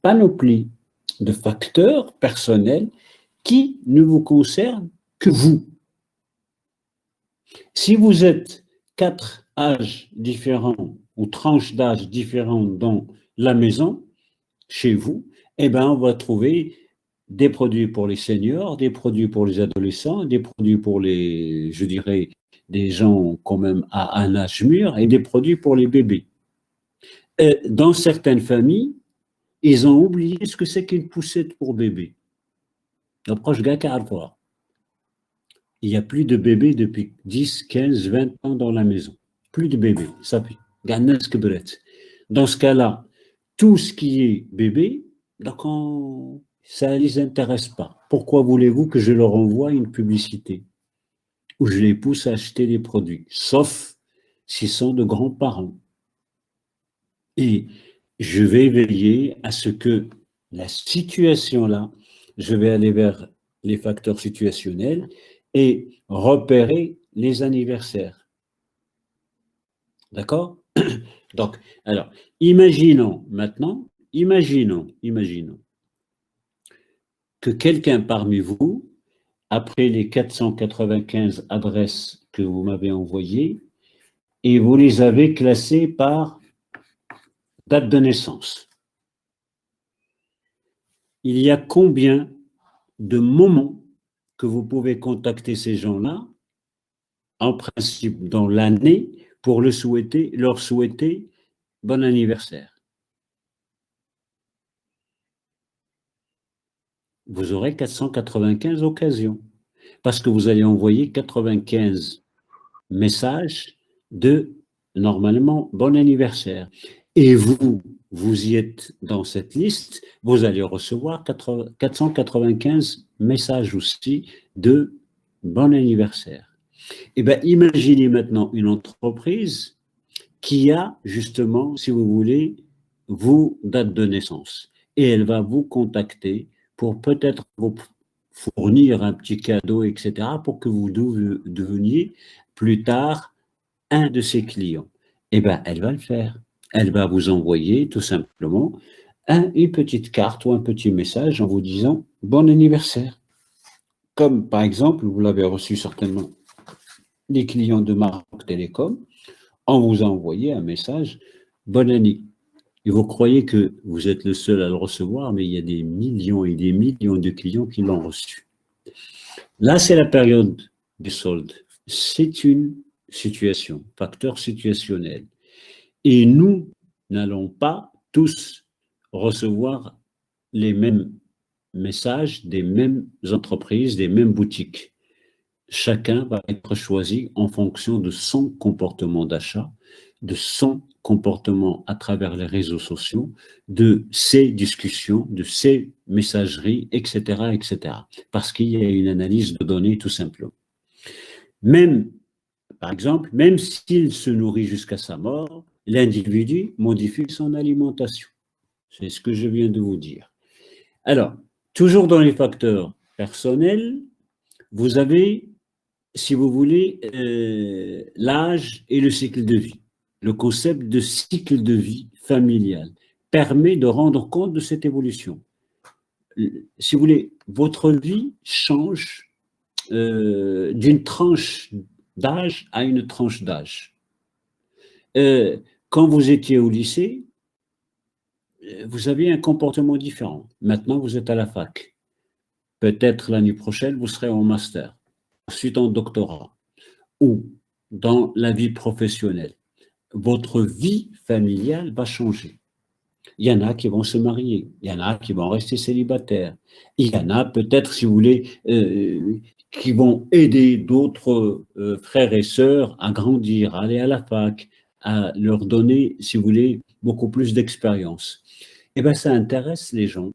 panoplie de facteurs personnels qui ne vous concernent que vous. Si vous êtes 4 âges différents ou tranches d'âge différentes dans la maison, chez vous, eh ben, on va trouver des produits pour les seniors, des produits pour les adolescents, des produits pour les, je dirais, des gens quand même à un âge mûr et des produits pour les bébés. Dans certaines familles, ils ont oublié ce que c'est qu'une poussette pour bébé. L'approche Gakar. Il n'y a plus de bébés depuis 10, 15, 20 ans dans la maison. Plus de bébés, ça fait. Dans ce cas-là, tout ce qui est bébé, ça ne les intéresse pas. Pourquoi voulez-vous que je leur envoie une publicité où je les pousse à acheter des produits, sauf s'ils sont de grands-parents. Et je vais veiller à ce que la situation-là, je vais aller vers les facteurs situationnels et repérer les anniversaires. D'accord? Donc, alors, imaginons que quelqu'un parmi vous, après les 495 adresses que vous m'avez envoyées, et vous les avez classées par date de naissance. Il y a combien de moments que vous pouvez contacter ces gens-là, en principe dans l'année, pour leur souhaiter bon anniversaire? Vous aurez 495 occasions, parce que vous allez envoyer 95 messages de, normalement, bon anniversaire. Et vous y êtes dans cette liste, vous allez recevoir 495 messages aussi de bon anniversaire. Eh bien, imaginez maintenant une entreprise qui a justement, si vous voulez, vos dates de naissance. Et elle va vous contacter pour peut-être vous fournir un petit cadeau, etc., pour que vous deveniez plus tard un de ses clients. Eh bien, elle va le faire. Elle va vous envoyer tout simplement une petite carte ou un petit message en vous disant « Bon anniversaire ». Comme par exemple, vous l'avez reçu certainement, les clients de Maroc Télécom, on vous a envoyé un message « Bonne année ». Et vous croyez que vous êtes le seul à le recevoir, mais il y a des millions et des millions de clients qui l'ont reçu. Là, c'est la période des soldes. C'est une situation, facteur situationnel. Et nous n'allons pas tous recevoir les mêmes messages des mêmes entreprises, des mêmes boutiques. Chacun va être choisi en fonction de son comportement d'achat, de son comportement à travers les réseaux sociaux, de ses discussions, de ses messageries, etc., etc. Parce qu'il y a une analyse de données tout simplement. Même Par exemple, même s'il se nourrit jusqu'à sa mort, l'individu modifie son alimentation. C'est ce que je viens de vous dire. Alors, toujours dans les facteurs personnels, vous avez, si vous voulez, l'âge et le cycle de vie. Le concept de cycle de vie familial permet de rendre compte de cette évolution. Si vous voulez, votre vie change d'une tranche d'âge à une tranche d'âge. Quand vous étiez au lycée, vous aviez un comportement différent. Maintenant, vous êtes à la fac. Peut-être l'année prochaine, vous serez en master, ensuite en doctorat, ou dans la vie professionnelle. Votre vie familiale va changer. Il y en a qui vont se marier, il y en a qui vont rester célibataires, il y en a peut-être, si vous voulez, qui vont aider d'autres frères et sœurs à grandir, à aller à la fac, à leur donner, si vous voulez, beaucoup plus d'expérience. Eh bien, ça intéresse les gens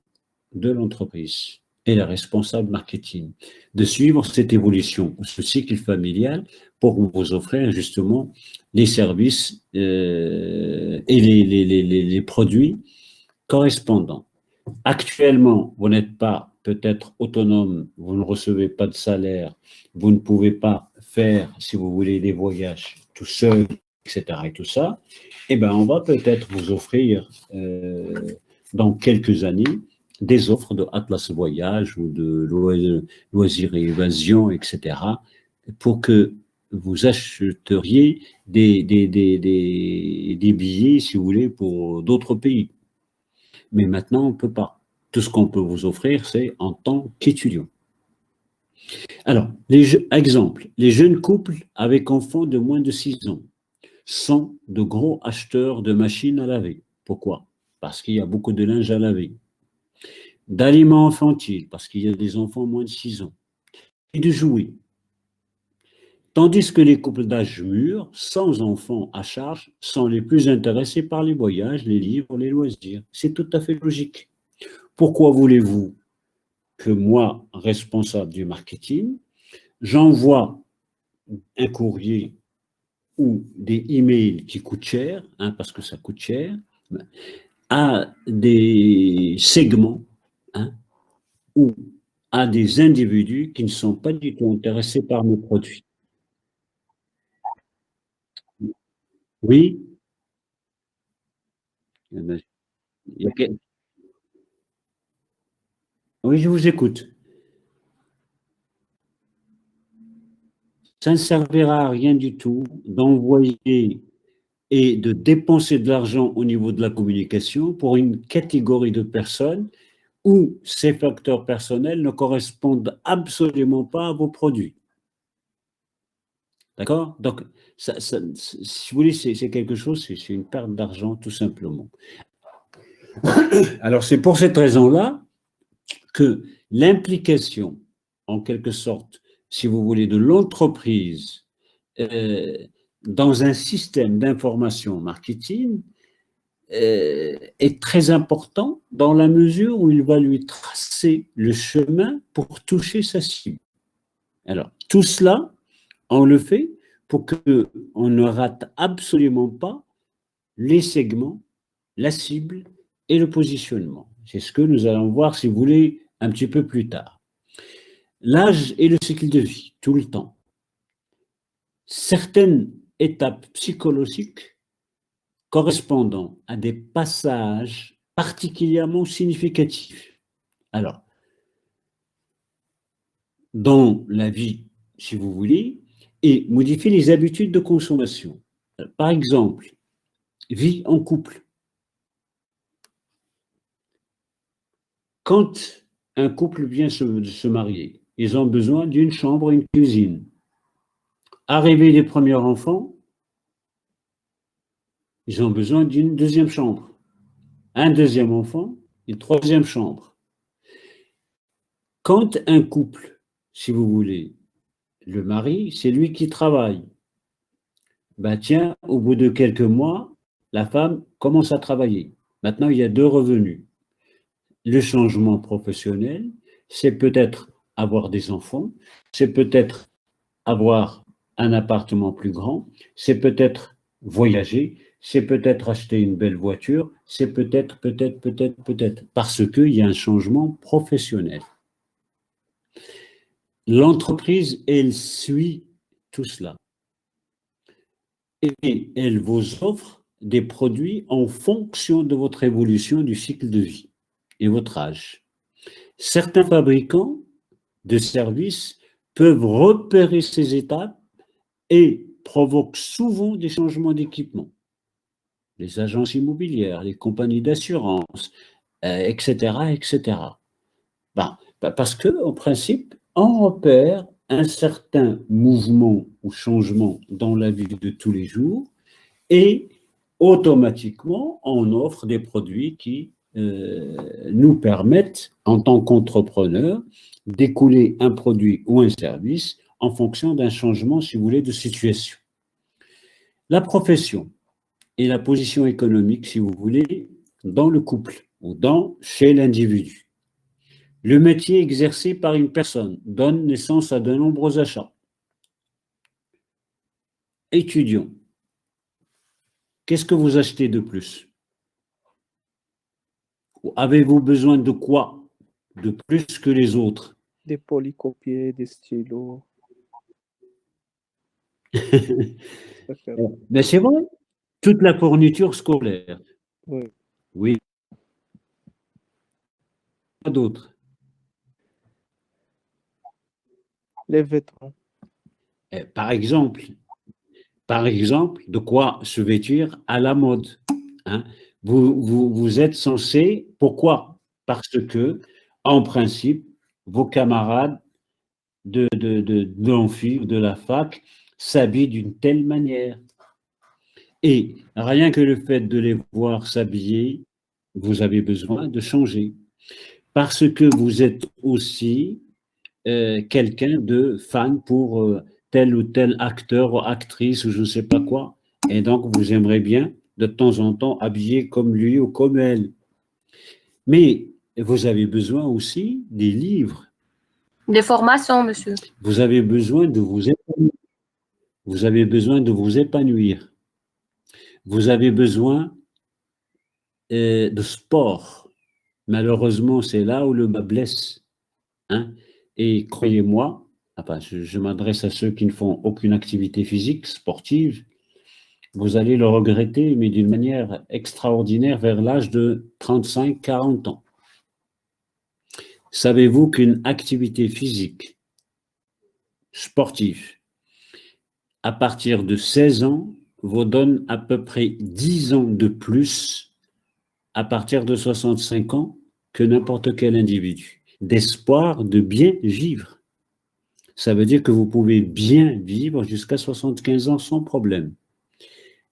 de l'entreprise et les responsables marketing de suivre cette évolution, ce cycle familial, pour vous offrir justement les services et les produits correspondants. Actuellement, vous n'êtes pas peut-être autonome, vous ne recevez pas de salaire, vous ne pouvez pas faire, si vous voulez, des voyages tout seul, etc. et tout ça, eh bien, on va peut-être vous offrir dans quelques années des offres de Atlas Voyage ou de Loisirs et Évasion, etc., pour que vous acheteriez des billets, si vous voulez, pour d'autres pays. Mais maintenant, on ne peut pas. Tout ce qu'on peut vous offrir, c'est en tant qu'étudiant. Alors, exemple, les jeunes couples avec enfants de moins de 6 ans sont de gros acheteurs de machines à laver. Pourquoi? Parce qu'il y a beaucoup de linge à laver. D'aliments infantiles, parce qu'il y a des enfants moins de 6 ans. Et de jouets. Tandis que les couples d'âge mûr, sans enfants à charge, sont les plus intéressés par les voyages, les livres, les loisirs. C'est tout à fait logique. Pourquoi voulez-vous que moi, responsable du marketing, j'envoie un courrier ou des emails qui coûtent cher, parce que ça coûte cher, à des segments ou à des individus qui ne sont pas du tout intéressés par mes produits. Oui. Oui, je vous écoute. Ça ne servira à rien du tout d'envoyer et de dépenser de l'argent au niveau de la communication pour une catégorie de personnes où ces facteurs personnels ne correspondent absolument pas à vos produits. D'accord? Donc, si vous voulez, c'est quelque chose, c'est une perte d'argent tout simplement. Alors, c'est pour cette raison-là que l'implication, en quelque sorte, si vous voulez, de l'entreprise dans un système d'information marketing est très important dans la mesure où il va lui tracer le chemin pour toucher sa cible. Alors, tout cela, on le fait pour qu'on ne rate absolument pas les segments, la cible et le positionnement. C'est ce que nous allons voir, si vous voulez, un petit peu plus tard. L'âge et le cycle de vie, tout le temps. Certaines étapes psychologiques correspondant à des passages particulièrement significatifs. Alors, dans la vie, si vous voulez, et modifier les habitudes de consommation. Par exemple, vie en couple. Quand un couple vient se marier, ils ont besoin d'une chambre et une cuisine. Arrivés les premiers enfants, ils ont besoin d'une deuxième chambre. Un deuxième enfant, une troisième chambre. Quand un couple, si vous voulez, le mari, c'est lui qui travaille. Ben tiens, au bout de quelques mois, la femme commence à travailler. Maintenant, il y a 2 revenus. Le changement professionnel, c'est peut-être avoir des enfants, c'est peut-être avoir un appartement plus grand, c'est peut-être voyager, c'est peut-être acheter une belle voiture, c'est peut-être, parce qu'il y a un changement professionnel. L'entreprise, elle suit tout cela. Et elle vous offre des produits en fonction de votre évolution du cycle de vie et votre âge. Certains fabricants de services peuvent repérer ces étapes et provoquent souvent des changements d'équipement. Les agences immobilières, les compagnies d'assurance, etc., etc. Parce qu'en principe, on repère un certain mouvement ou changement dans la vie de tous les jours et automatiquement, on offre des produits qui nous permettent, en tant qu'entrepreneurs, d'écouler un produit ou un service en fonction d'un changement, si vous voulez, de situation. La profession et la position économique, si vous voulez, dans le couple ou chez l'individu. Le métier exercé par une personne donne naissance à de nombreux achats. Étudiants, qu'est-ce que vous achetez de plus? Avez-vous besoin de quoi de plus que les autres? Des polycopiés, des stylos. Mais c'est vrai, toute la fourniture scolaire. Oui. Oui. Pas d'autres. Les vêtements. Par exemple, de quoi se vêtir à la mode. Hein? Vous êtes censé, pourquoi? Parce que, en principe, vos camarades de l'amphi ou de la fac s'habillent d'une telle manière. Et rien que le fait de les voir s'habiller, vous avez besoin de changer. Parce que vous êtes aussi quelqu'un de fan pour tel ou tel acteur ou actrice ou je ne sais pas quoi. Et donc, vous aimeriez bien, de temps en temps, habiller comme lui ou comme elle. Mais vous avez besoin aussi des livres. Des formations, monsieur. Vous avez besoin de vous épanouir. Vous avez besoin de vous épanouir. Vous avez besoin de sport. Malheureusement, c'est là où le bas blesse. Hein? Et croyez-moi, je m'adresse à ceux qui ne font aucune activité physique, sportive, vous allez le regretter, mais d'une manière extraordinaire vers l'âge de 35-40 ans. Savez-vous qu'une activité physique sportive, à partir de 16 ans, vous donne à peu près 10 ans de plus à partir de 65 ans que n'importe quel individu, d'espoir de bien vivre. Ça veut dire que vous pouvez bien vivre jusqu'à 75 ans sans problème,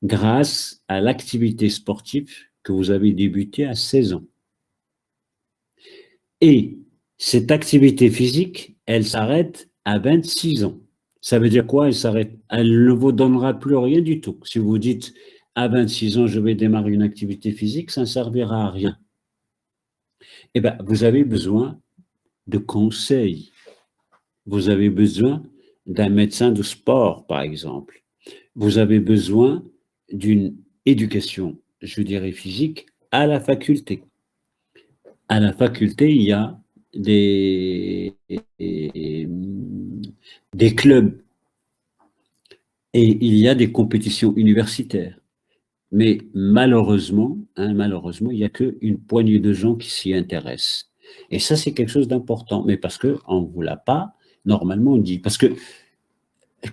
grâce à l'activité sportive que vous avez débutée à 16 ans. Et cette activité physique, elle s'arrête à 26 ans. Ça veut dire quoi? Elle s'arrête. Elle ne vous donnera plus rien du tout. Si vous dites à 26 ans, je vais démarrer une activité physique, ça ne servira à rien. Eh bien, vous avez besoin de conseils. Vous avez besoin d'un médecin de sport, par exemple. Vous avez besoin d'une éducation, je dirais physique, à la faculté. À la faculté, il y a des clubs et il y a des compétitions universitaires. Mais malheureusement, il n'y a qu'une poignée de gens qui s'y intéressent. Et ça, c'est quelque chose d'important. Mais parce qu'on ne vous l'a pas, normalement, on dit. Parce que,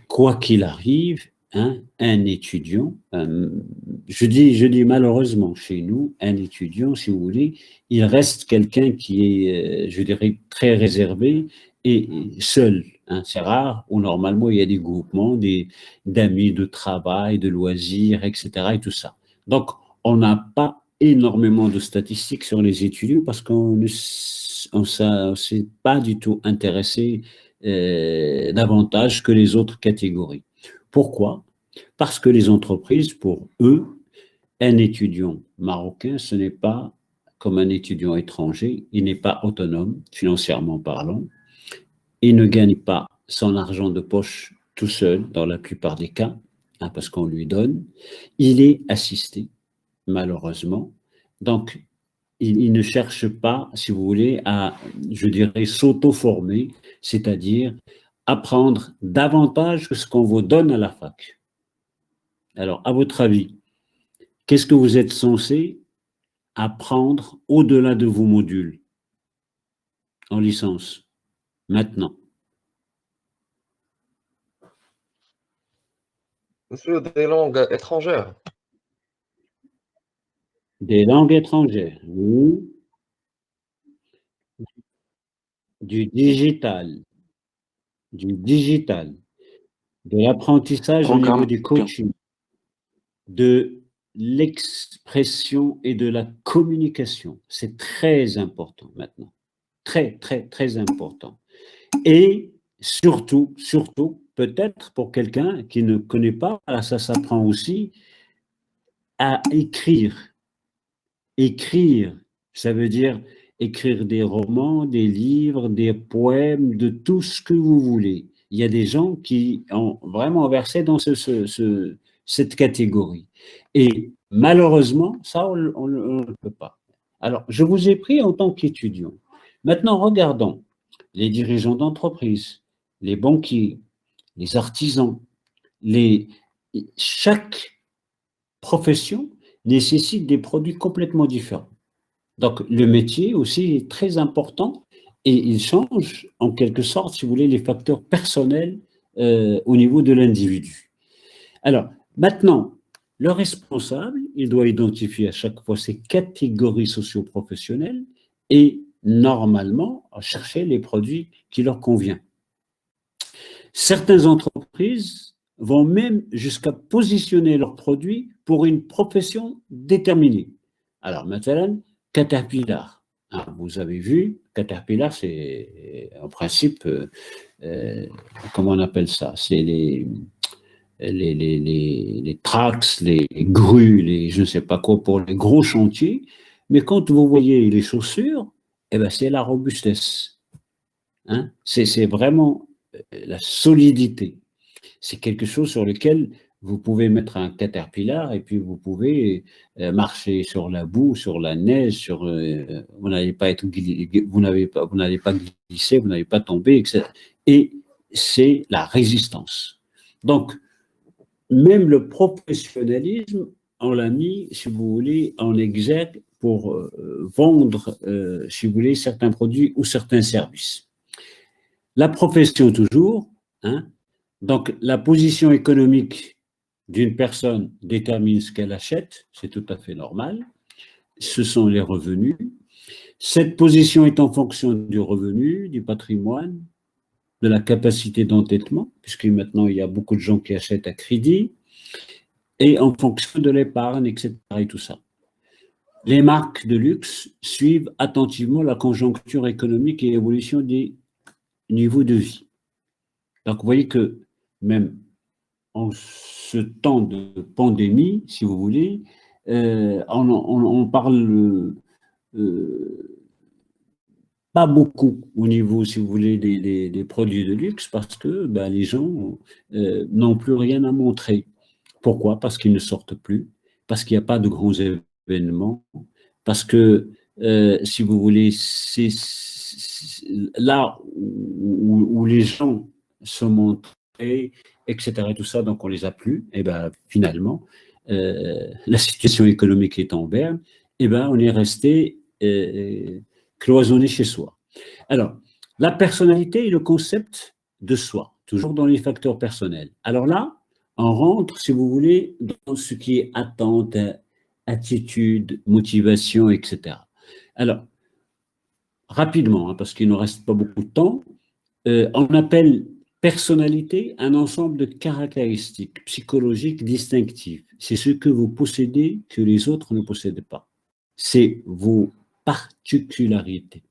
quoi qu'il arrive, un étudiant, je dis malheureusement chez nous, un étudiant, si vous voulez, il reste quelqu'un qui est, je dirais, très réservé et seul. C'est rare où normalement il y a des groupements, d'amis de travail, de loisirs, etc. et tout ça. Donc, on n'a pas énormément de statistiques sur les étudiants parce qu'on ne s'est pas du tout intéressé davantage que les autres catégories. Pourquoi? Parce que les entreprises, pour eux, un étudiant marocain, ce n'est pas comme un étudiant étranger, il n'est pas autonome, financièrement parlant, il ne gagne pas son argent de poche tout seul dans la plupart des cas, hein, parce qu'on lui donne. Il est assisté, malheureusement. Donc, il ne cherche pas, si vous voulez, à, je dirais, s'auto-former, c'est-à-dire apprendre davantage que ce qu'on vous donne à la fac. Alors, à votre avis, qu'est-ce que vous êtes censé apprendre au-delà de vos modules en licence, maintenant? Monsieur, des langues étrangères. Des langues étrangères, oui. Du digital, de l'apprentissage au niveau du coaching, de l'expression et de la communication. C'est très important maintenant. Très, très, très important. Et surtout, peut-être pour quelqu'un qui ne connaît pas, ça s'apprend aussi, à écrire. Écrire, ça veut dire écrire des romans, des livres, des poèmes, de tout ce que vous voulez. Il y a des gens qui ont vraiment versé dans cette catégorie. Et malheureusement, ça, on ne le peut pas. Alors, je vous ai pris en tant qu'étudiant. Maintenant, regardons les dirigeants d'entreprise, les banquiers, les artisans, chaque profession nécessite des produits complètement différents. Donc, le métier aussi est très important et il change en quelque sorte, si vous voulez, les facteurs personnels au niveau de l'individu. Alors, maintenant, le responsable, il doit identifier à chaque fois ces catégories socio-professionnelles et normalement chercher les produits qui leur conviennent. Certaines entreprises vont même jusqu'à positionner leurs produits pour une profession déterminée. Alors, maintenant, Caterpillar. Hein, vous avez vu, Caterpillar, c'est en principe, comment on appelle ça? C'est les tracts, les grues, les je ne sais pas quoi pour les gros chantiers. Mais quand vous voyez les chaussures, eh ben, c'est la robustesse. Hein? C'est vraiment la solidité. C'est quelque chose sur lequel vous pouvez mettre un caterpillar et puis vous pouvez marcher sur la boue, sur la neige, vous n'allez pas glisser, vous n'allez pas tomber, etc. Et c'est la résistance. Donc, même le professionnalisme, on l'a mis, si vous voulez, en exergue pour vendre, si vous voulez, certains produits ou certains services. La profession toujours, hein. Donc la position économique d'une personne détermine ce qu'elle achète, c'est tout à fait normal. Ce sont les revenus. Cette position est en fonction du revenu, du patrimoine, de la capacité d'endettement, puisque maintenant il y a beaucoup de gens qui achètent à crédit, et en fonction de l'épargne, etc. et tout ça. Les marques de luxe suivent attentivement la conjoncture économique et l'évolution des niveaux de vie. Donc vous voyez que même en ce temps de pandémie, si vous voulez, on parle pas beaucoup au niveau, si vous voulez, des produits de luxe parce que les gens n'ont plus rien à montrer. Pourquoi? Parce qu'ils ne sortent plus, parce qu'il n'y a pas de grands événements, parce que, si vous voulez, c'est là où les gens se montraient, etc. et tout ça, donc on les a plus, et finalement, la situation économique est en berne, on est resté cloisonné chez soi. Alors, la personnalité est le concept de soi, toujours dans les facteurs personnels. Alors là, on rentre, si vous voulez, dans ce qui est attente, attitude, motivation, etc. Alors, rapidement, hein, parce qu'il ne reste pas beaucoup de temps, on appelle personnalité un ensemble de caractéristiques psychologiques distinctives. C'est ce que vous possédez que les autres ne possèdent pas. C'est vos particularités.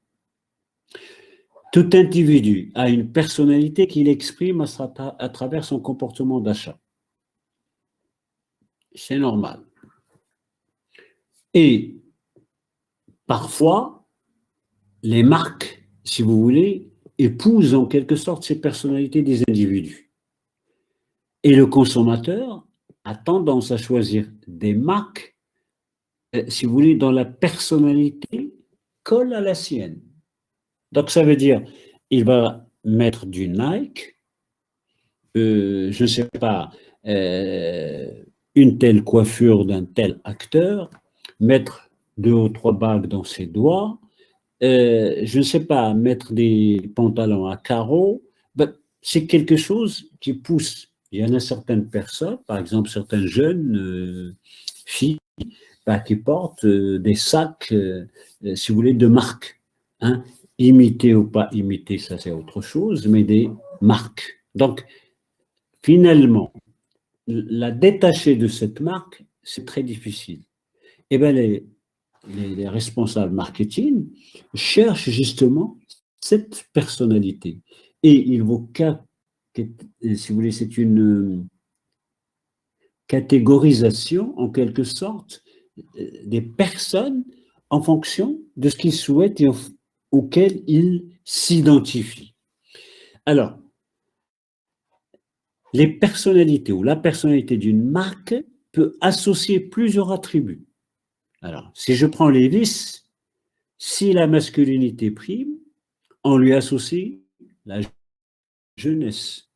Tout individu a une personnalité qu'il exprime à travers son comportement d'achat. C'est normal. Et parfois, les marques, si vous voulez, épousent en quelque sorte ces personnalités des individus. Et le consommateur a tendance à choisir des marques, si vous voulez, dont la personnalité colle à la sienne. Donc, ça veut dire, il va mettre du Nike, je ne sais pas, une telle coiffure d'un tel acteur, mettre 2 ou 3 bagues dans ses doigts, je ne sais pas, mettre des pantalons à carreaux, ben, c'est quelque chose qui pousse. Il y en a certaines personnes, par exemple certaines jeunes filles, ben, qui portent des sacs, si vous voulez, de marque. Hein. Imiter ou pas imiter, ça c'est autre chose, mais des marques. Donc, finalement, la détacher de cette marque, c'est très difficile. Eh bien, les responsables marketing cherchent justement cette personnalité. Et il vous si vous voulez, c'est une catégorisation, en quelque sorte, des personnes en fonction de ce qu'ils souhaitent et auquel ils s'identifient. Alors, les personnalités ou la personnalité d'une marque peut associer plusieurs attributs. Alors, si je prends Levi's, si la masculinité prime, on lui associe la jeunesse,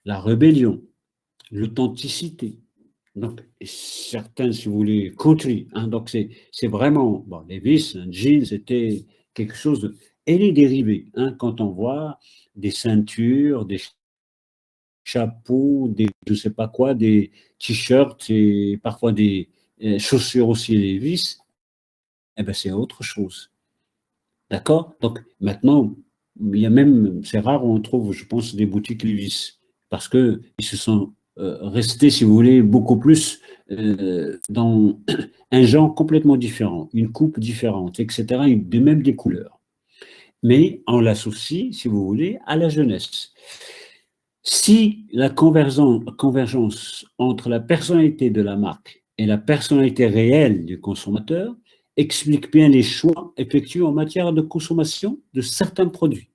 la rébellion, l'authenticité. Donc, certains, si vous voulez, country. Hein, donc, c'est vraiment, bon, Levi's, un jean, c'était quelque chose de... Et les dérivés, hein, quand on voit des ceintures, des chapeaux, des je ne sais pas quoi, des t-shirts et parfois des chaussures aussi Levi's, eh ben, c'est autre chose. D'accord? Donc, maintenant, il y a même, c'est rare où on trouve, je pense, des boutiques Levi's, parce qu'ils se sont restés, si vous voulez, beaucoup plus dans un genre complètement différent, une coupe différente, etc., même des couleurs. Mais on l'associe, si vous voulez, à la jeunesse. Si la convergence entre la personnalité de la marque et la personnalité réelle du consommateur explique bien les choix effectués en matière de consommation de certains produits.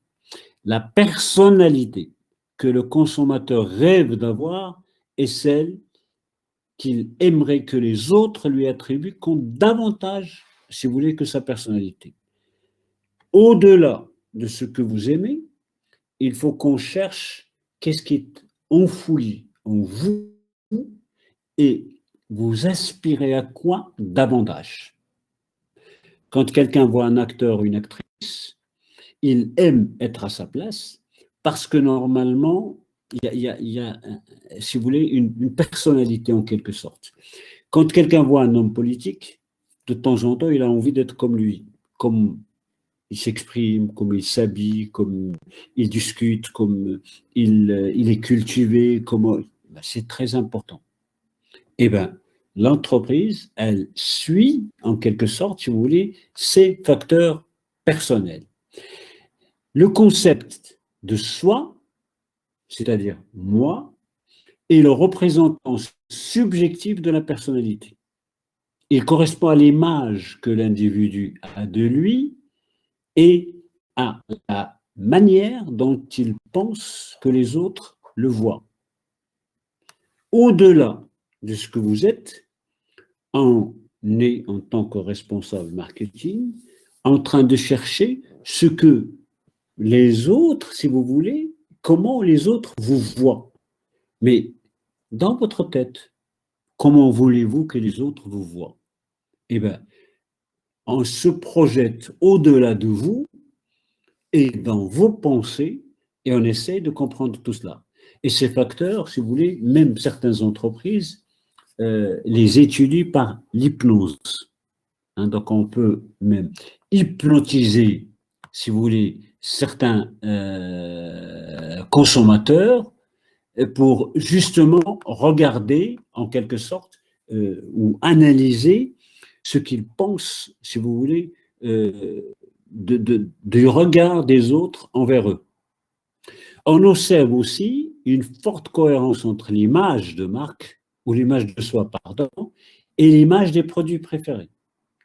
La personnalité que le consommateur rêve d'avoir est celle qu'il aimerait que les autres lui attribuent compte davantage, si vous voulez, que sa personnalité. Au-delà de ce que vous aimez, il faut qu'on cherche qu'est-ce qui est enfoui en vous et vous aspirez à quoi davantage. Quand quelqu'un voit un acteur ou une actrice, il aime être à sa place parce que normalement, il y a si vous voulez, une personnalité en quelque sorte. Quand quelqu'un voit un homme politique, de temps en temps, il a envie d'être comme lui, comme il s'exprime, comme il s'habille, comme il discute, comme il est cultivé, c'est très important. Eh bien, l'entreprise, elle suit, en quelque sorte, si vous voulez, ces facteurs personnels. Le concept de soi, c'est-à-dire moi, est le représentant subjectif de la personnalité. Il correspond à l'image que l'individu a de lui et à la manière dont il pense que les autres le voient. Au-delà de ce que vous êtes, on est, en tant que responsable marketing, en train de chercher ce que les autres, si vous voulez, comment les autres vous voient. Mais dans votre tête, comment voulez-vous que les autres vous voient? Eh bien, on se projette au-delà de vous et dans vos pensées et on essaie de comprendre tout cela. Et ces facteurs, si vous voulez, même certaines entreprises les étudient par l'hypnose. Hein, donc, on peut même hypnotiser, si vous voulez, certains consommateurs pour justement regarder, en quelque sorte, ou analyser ce qu'ils pensent, si vous voulez, du regard des autres envers eux. On observe aussi une forte cohérence entre l'image de marque, ou l'image de soi, pardon, et l'image des produits préférés.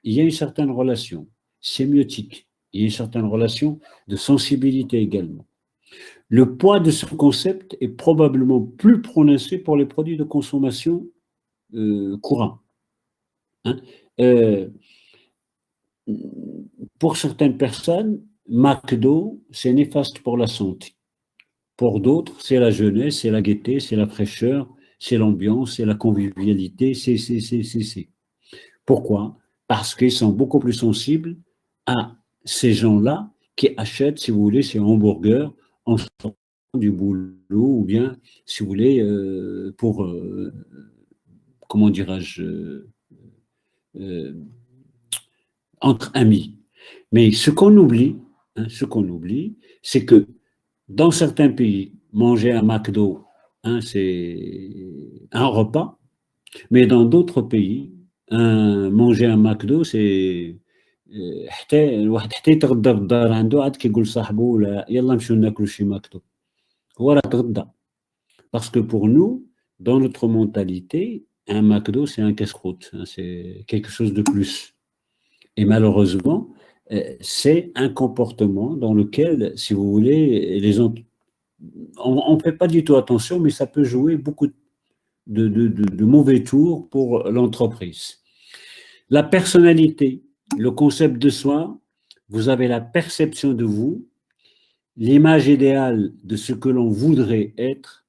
Il y a une certaine relation sémiotique, il y a une certaine relation de sensibilité également. le poids de ce concept est probablement plus prononcé pour les produits de consommation courants. Hein. Pour certaines personnes, McDo, c'est néfaste pour la santé. Pour d'autres, c'est la jeunesse, c'est la gaieté, c'est la fraîcheur, c'est l'ambiance, c'est la convivialité, c'est. Pourquoi? Parce qu'ils sont beaucoup plus sensibles à ces gens-là qui achètent, si vous voulez, ces hamburgers en sortant du boulot ou bien, si vous voulez, pour, comment dirais-je, entre amis. Mais ce qu'on oublie, c'est que dans certains pays, manger un McDo, c'est un repas, mais dans d'autres pays, manger un McDo, c'est حتى الواحد حتى يتغدى في الدار عنده عاد كيقول صاحبه ولا يلا نمشيو ناكلو شي ماكدو هو راه تغدى. Parce que pour nous, dans notre mentalité, un McDo, c'est un casse-croûte, c'est quelque chose de plus. Et malheureusement, c'est un comportement dans lequel, si vous voulez, on ne fait pas du tout attention, mais ça peut jouer beaucoup de mauvais tours pour l'entreprise. La personnalité, le concept de soi, vous avez la perception de vous, l'image idéale de ce que l'on voudrait être,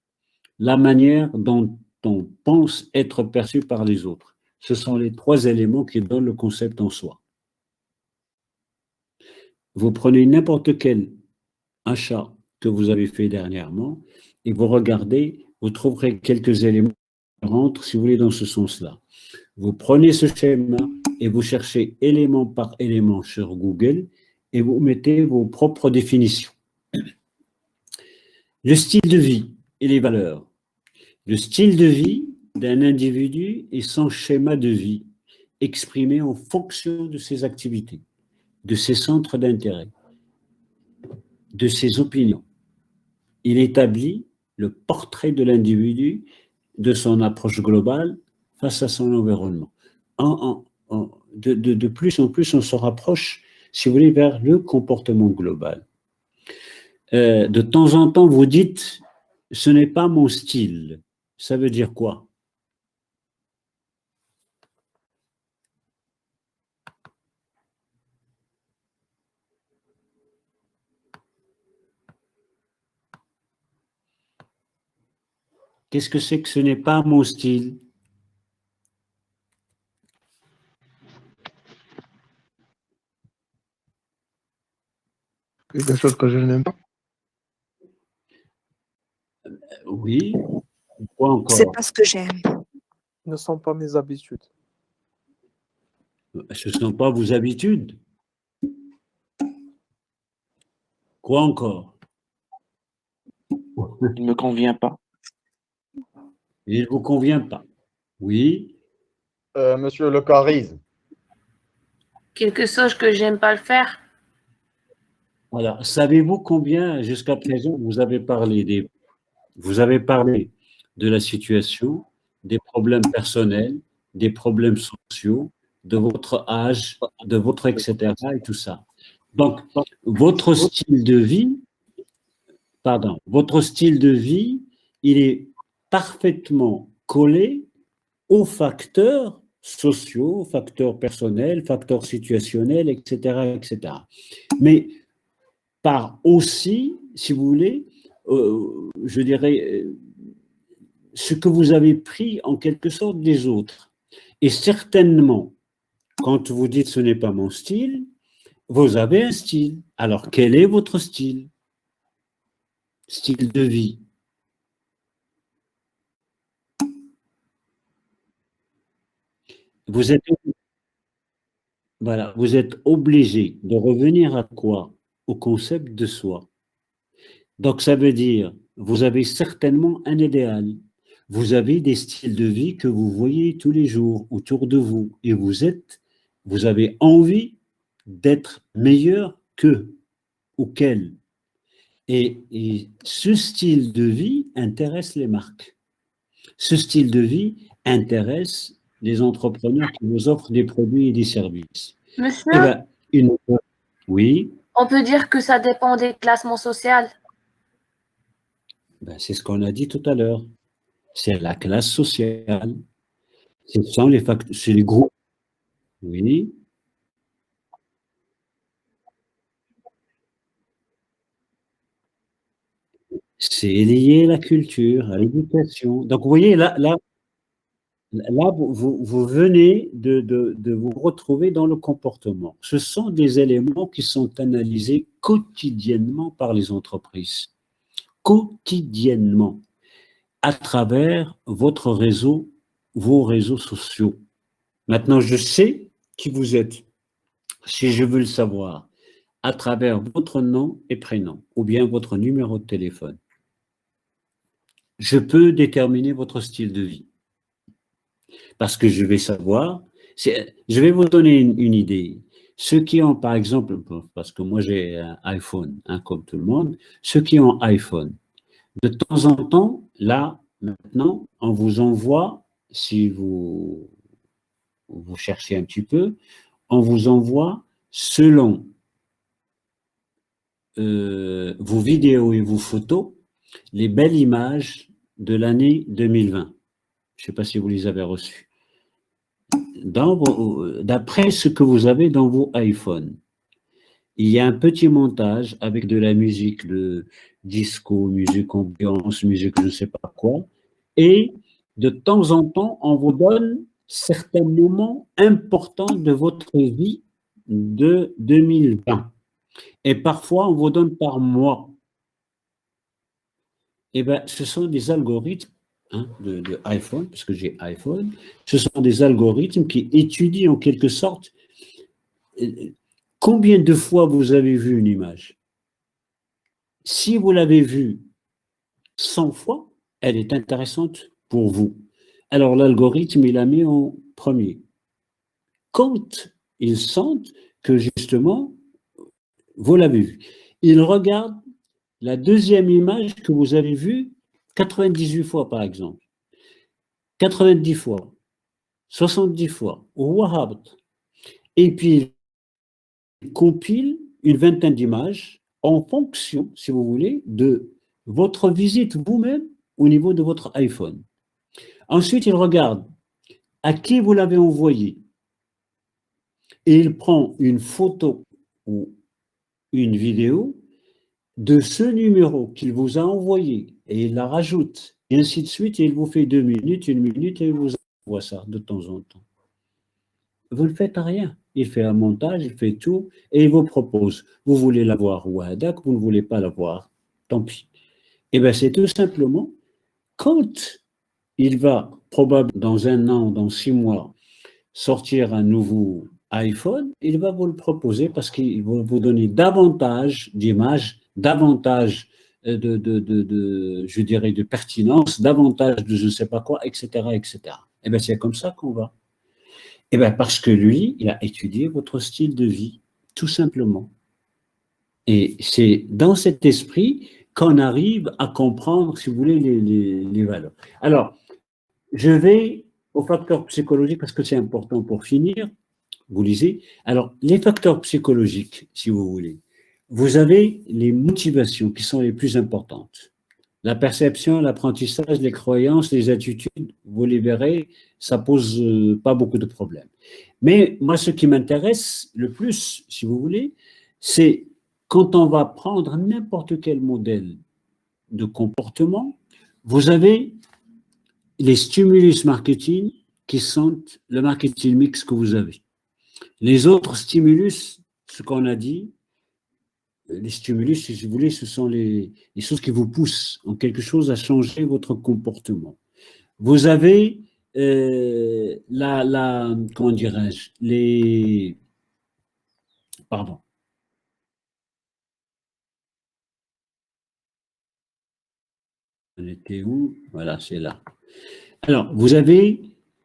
la manière dont on pense être perçu par les autres. Ce sont les trois éléments qui donnent le concept en soi. Vous prenez n'importe quel achat que vous avez fait dernièrement et vous regardez, vous trouverez quelques éléments qui rentrent, si vous voulez, dans ce sens-là. Vous prenez ce schéma et vous cherchez élément par élément sur Google et vous mettez vos propres définitions. Le style de vie et les valeurs. Le style de vie d'un individu est son schéma de vie exprimé en fonction de ses activités, de ses centres d'intérêt, de ses opinions. Il établit le portrait de l'individu, de son approche globale face à son environnement. De plus en plus, on se rapproche, si vous voulez, vers le comportement global. De temps en temps, vous dites, ce n'est pas mon style. Ça veut dire quoi? Qu'est-ce que c'est que ce n'est pas mon style? Quelque chose que je n'aime pas. Oui. Quoi encore? C'est pas ce que j'aime. Ne sont pas mes habitudes. Ce ne sont pas vos habitudes. Quoi encore? Il ne me convient pas. Il ne vous convient pas. Oui. Monsieur le charisme. Quelque chose que j'aime pas le faire. Voilà. Savez-vous combien, jusqu'à présent, vous avez parlé de la situation, des problèmes personnels, des problèmes sociaux, de votre âge, de votre etc. et tout ça. Donc, votre style de vie, il est parfaitement collé aux facteurs sociaux, facteurs personnels, facteurs situationnels, etc., etc. Mais par aussi, si vous voulez, je dirais, ce que vous avez pris en quelque sorte des autres. Et certainement, quand vous dites ce n'est pas mon style, vous avez un style. Alors, quel est votre style? Style de vie. Vous êtes obligé de revenir à quoi? Au concept de soi. Donc, ça veut dire, vous avez certainement un idéal. Vous avez des styles de vie que vous voyez tous les jours autour de vous et vous avez envie d'être meilleur qu'eux ou qu'elles. Et ce style de vie intéresse les marques. Ce style de vie intéresse les entrepreneurs qui vous offrent des produits et des services. Monsieur, oui. on peut dire que ça dépend des classements sociaux. Ben, c'est ce qu'on a dit tout à l'heure. C'est la classe sociale. Ce sont les facteurs, c'est les groupes. Oui. C'est lié à la culture, à l'éducation. Donc, vous voyez, là vous venez de vous retrouver dans le comportement. Ce sont des éléments qui sont analysés quotidiennement par les entreprises. Quotidiennement. À travers votre réseau, vos réseaux sociaux. Maintenant, je sais qui vous êtes. Si je veux le savoir, à travers votre nom et prénom, ou bien votre numéro de téléphone, je peux déterminer votre style de vie. Parce que je vais savoir, je vais vous donner une idée. Ceux qui ont, par exemple, parce que moi j'ai un iPhone, hein, comme tout le monde, ceux qui ont iPhone, de temps en temps, là, maintenant, on vous envoie, si vous cherchez un petit peu, on vous envoie selon vos vidéos et vos photos, les belles images de l'année 2020. Je ne sais pas si vous les avez reçues. D'après ce que vous avez dans vos iPhones, il y a un petit montage avec de la musique, de disco, musique ambiance, musique je ne sais pas quoi, et de temps en temps, on vous donne certains moments importants de votre vie de 2020. Et parfois, on vous donne par mois. Eh bien, ce sont des algorithmes de iPhone, parce que j'ai iPhone, ce sont des algorithmes qui étudient en quelque sorte combien de fois vous avez vu une image. Si vous l'avez vue 100 fois, elle est intéressante pour vous. Alors l'algorithme, il la met en premier. Quand ils sentent que justement, vous l'avez vue, il regarde la deuxième image que vous avez vue 98 fois, par exemple. 90 fois, 70 fois, et puis il compile une vingtaine d'images en fonction, si vous voulez, de votre visite vous-même au niveau de votre iPhone. Ensuite, il regarde à qui vous l'avez envoyé et il prend une photo ou une vidéo de ce numéro qu'il vous a envoyé et il la rajoute, et ainsi de suite, et il vous fait 2 minutes, 1 minute, et il vous envoie ça de temps en temps. Vous ne faites rien. Il fait un montage, il fait tout, et il vous propose. Vous voulez la voir, Wahadak, vous ne voulez pas la voir, tant pis. Eh bien, c'est tout simplement, quand il va probablement, dans 1 an, dans 6 mois, sortir un nouveau iPhone, il va vous le proposer parce qu'il va vous donner davantage d'images, davantage je dirais, de pertinence, davantage de je ne sais pas quoi, etc., etc. Eh bien, c'est comme ça qu'on va. Eh bien, parce que lui, il a étudié votre style de vie, tout simplement. Et c'est dans cet esprit qu'on arrive à comprendre, si vous voulez, les valeurs. Alors, je vais aux facteurs psychologiques parce que c'est important pour finir. Vous lisez. Alors, les facteurs psychologiques, si vous voulez. Vous avez les motivations qui sont les plus importantes. La perception, l'apprentissage, les croyances, les attitudes, vous les verrez, ça pose pas beaucoup de problèmes. Mais moi, ce qui m'intéresse le plus, si vous voulez, c'est quand on va prendre n'importe quel modèle de comportement, vous avez les stimulus marketing qui sont le marketing mix que vous avez. Les autres stimulus, ce qu'on a dit, les stimulus, si vous voulez, ce sont les choses qui vous poussent en quelque chose à changer votre comportement. Vous avez comment dirais-je, pardon. On était où? Voilà, c'est là. Alors, vous avez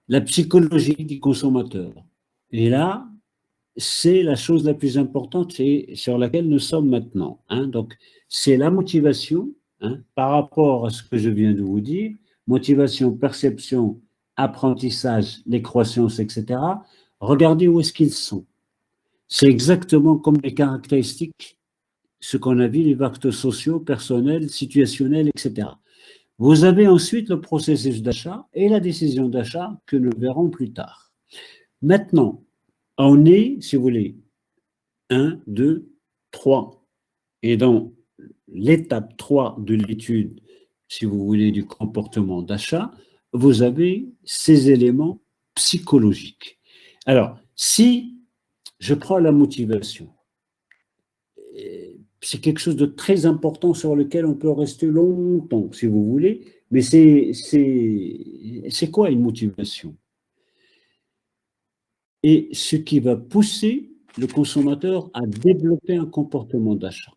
la psychologie du consommateur. Et là, c'est la chose la plus importante et sur laquelle nous sommes maintenant. Donc, c'est la motivation par rapport à ce que je viens de vous dire, motivation, perception, apprentissage, les croyances, etc. Regardez où est-ce qu'ils sont. C'est exactement comme les caractéristiques, ce qu'on a vu, les facteurs sociaux, personnels, situationnels, etc. Vous avez ensuite le processus d'achat et la décision d'achat que nous verrons plus tard. Maintenant, on est, si vous voulez, 1, 2, 3. Et dans l'étape 3 de l'étude, si vous voulez, du comportement d'achat, vous avez ces éléments psychologiques. Alors, si je prends la motivation, c'est quelque chose de très important sur lequel on peut rester longtemps, si vous voulez, mais c'est quoi une motivation? Et ce qui va pousser le consommateur à développer un comportement d'achat.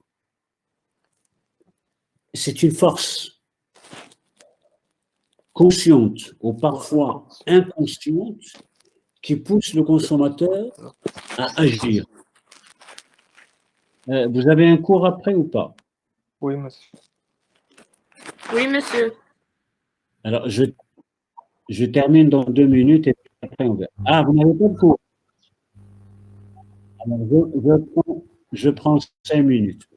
C'est une force consciente ou parfois inconsciente qui pousse le consommateur à agir. Vous avez un cours après ou pas? Oui, monsieur. Oui, monsieur. Alors, je termine dans 2 minutes et après on verra. Ah, vous n'avez pas de cours? Alors, je prends 5 minutes.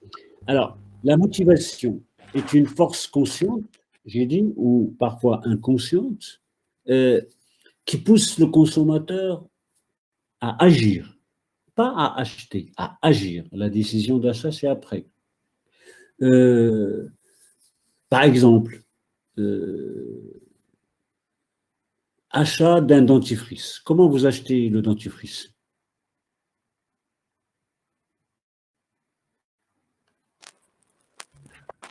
Alors, la motivation est une force consciente, j'ai dit, ou parfois inconsciente, qui pousse le consommateur à agir, pas à acheter, à agir. La décision d'achat, c'est après. Par exemple, achat d'un dentifrice. Comment vous achetez le dentifrice?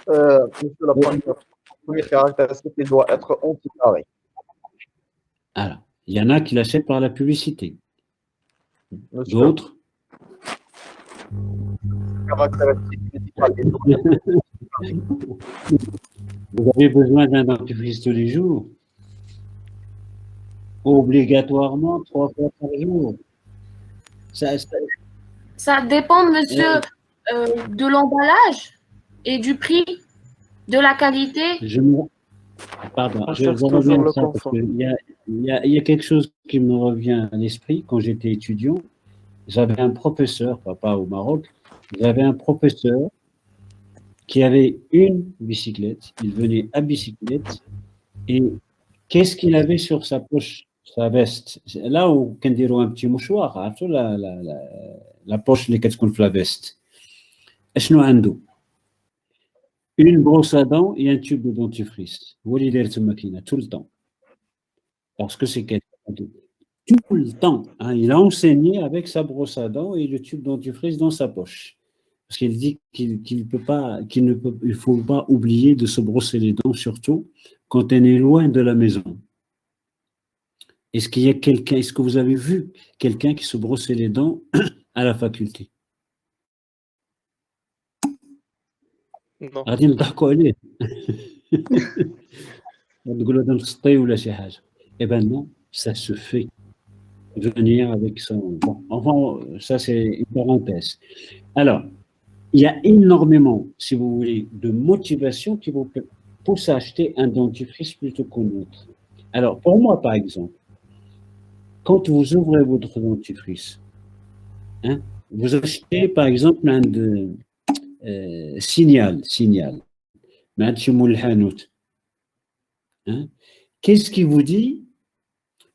Monsieur, la première caractéristique, il doit être anti-carré. Alors, il y en a qui l'achètent par la publicité. Monsieur, D'autres? caractéristique médicale, il doit Vous avez besoin d'un dentifrice tous les jours? Obligatoirement 3 fois par jour. Ça dépend, monsieur, de l'emballage et du prix, de la qualité. Pardon, On je cherche reviens toujours à le ça parce confort. qu'il y a quelque chose qui me revient à l'esprit. Quand j'étais étudiant, j'avais un professeur, papa au Maroc, j'avais un professeur qui avait une bicyclette. Il venait à bicyclette et qu'est-ce qu'il avait sur sa poche, sa veste? Là où on dirait un petit mouchoir, la poche اللي كتكون في la veste. شنو عنده؟ Une brosse à dents et un tube de dentifrice. هو اللي داير تما كاينه tout le temps. Parce que c'est quelqu'un tout le temps. Hein, il a enseigné avec sa brosse à dents et le tube dentifrice dans sa poche. Parce qu'il dit qu'il peut pas, il faut pas oublier de se brosser les dents, surtout quand on est loin de la maison. Est-ce qu'il y a quelqu'un, est-ce que vous avez vu quelqu'un qui se brossait les dents à la faculté? Non. غادي نضحكوا عليه. تقول هذا مسطي ولا شي حاجه. Eh ben non, ça se fait. Venir avec son. Bon, enfin, ça c'est une parenthèse. Alors, il y a énormément, si vous voulez, de motivation qui vous pousse à acheter un dentifrice plutôt qu'un autre. Alors, pour moi, par exemple, quand vous ouvrez votre dentifrice, hein, vous achetez, par exemple, un de Signal, hein, qu'est-ce qui vous dit